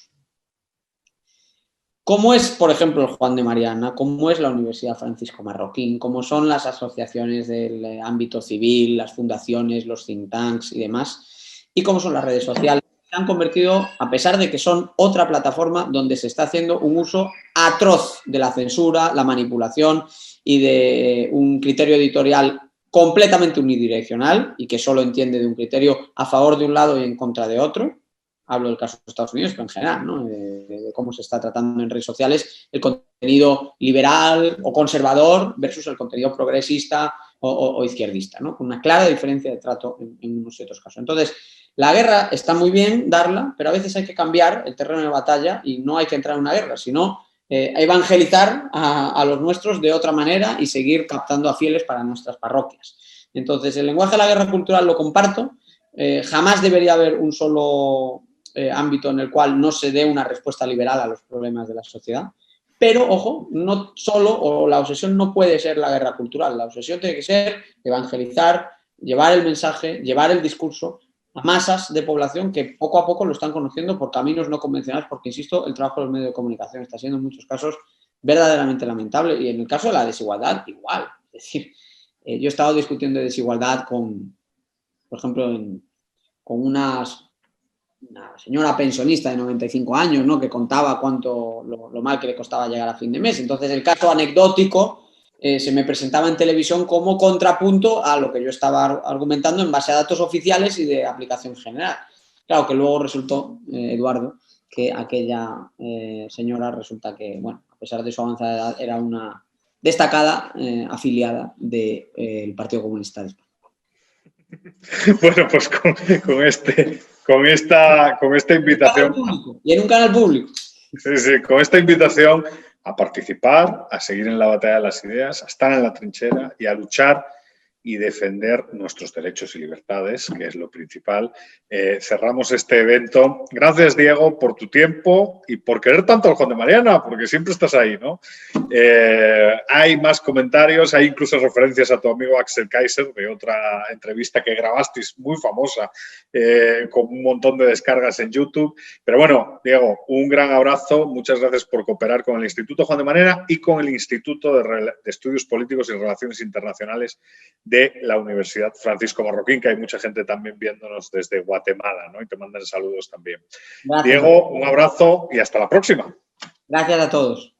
como es, por ejemplo, el Juan de Mariana, como es la Universidad Francisco Marroquín, como son las asociaciones del ámbito civil, las fundaciones, los think tanks y demás, y como son las redes sociales, se han convertido, a pesar de que son otra plataforma donde se está haciendo un uso atroz de la censura, la manipulación y de un criterio editorial completamente unidireccional y que solo entiende de un criterio a favor de un lado y en contra de otro. Hablo del caso de Estados Unidos, pero en general, ¿no? De cómo se está tratando en redes sociales el contenido liberal o conservador versus el contenido progresista o izquierdista, ¿no? Con una clara diferencia de trato en unos y otros casos. Entonces, la guerra está muy bien darla, pero a veces hay que cambiar el terreno de batalla y no hay que entrar en una guerra, sino evangelizar a los nuestros de otra manera y seguir captando a fieles para nuestras parroquias. Entonces, el lenguaje de la guerra cultural lo comparto. Jamás debería haber un solo ámbito en el cual no se dé una respuesta liberal a los problemas de la sociedad. Pero, ojo, no solo, o la obsesión no puede ser la guerra cultural, la obsesión tiene que ser evangelizar, llevar el mensaje, llevar el discurso a masas de población que poco a poco lo están conociendo por caminos no convencionales, porque, insisto, el trabajo de los medios de comunicación está siendo en muchos casos verdaderamente lamentable, y en el caso de la desigualdad, igual. Es decir, yo he estado discutiendo de desigualdad por ejemplo, con una señora pensionista de 95 años, ¿no?, que contaba lo mal que le costaba llegar a fin de mes. Entonces, el caso anecdótico se me presentaba en televisión como contrapunto a lo que yo estaba argumentando en base a datos oficiales y de aplicación general. Claro que luego resultó, Eduardo, que aquella señora resulta que, bueno, a pesar de su avanzada edad, era una destacada afiliada del Partido Comunista de España. Bueno, pues con esta invitación. Y en un canal público. Sí, con esta invitación a participar, a seguir en la batalla de las ideas, a estar en la trinchera y a luchar y defender nuestros derechos y libertades, que es lo principal. Cerramos este evento. Gracias, Diego, por tu tiempo y por querer tanto al Juan de Mariana, porque siempre estás ahí, ¿no? Hay más comentarios, hay incluso referencias a tu amigo Axel Kaiser de otra entrevista que grabasteis muy famosa, con un montón de descargas en YouTube. Pero bueno, Diego, un gran abrazo. Muchas gracias por cooperar con el Instituto Juan de Mariana y con el Instituto de Estudios Políticos y Relaciones Internacionales de la Universidad Francisco Marroquín, que hay mucha gente también viéndonos desde Guatemala, ¿no? Y te mandan saludos también. Gracias. Diego, un abrazo y hasta la próxima. Gracias a todos.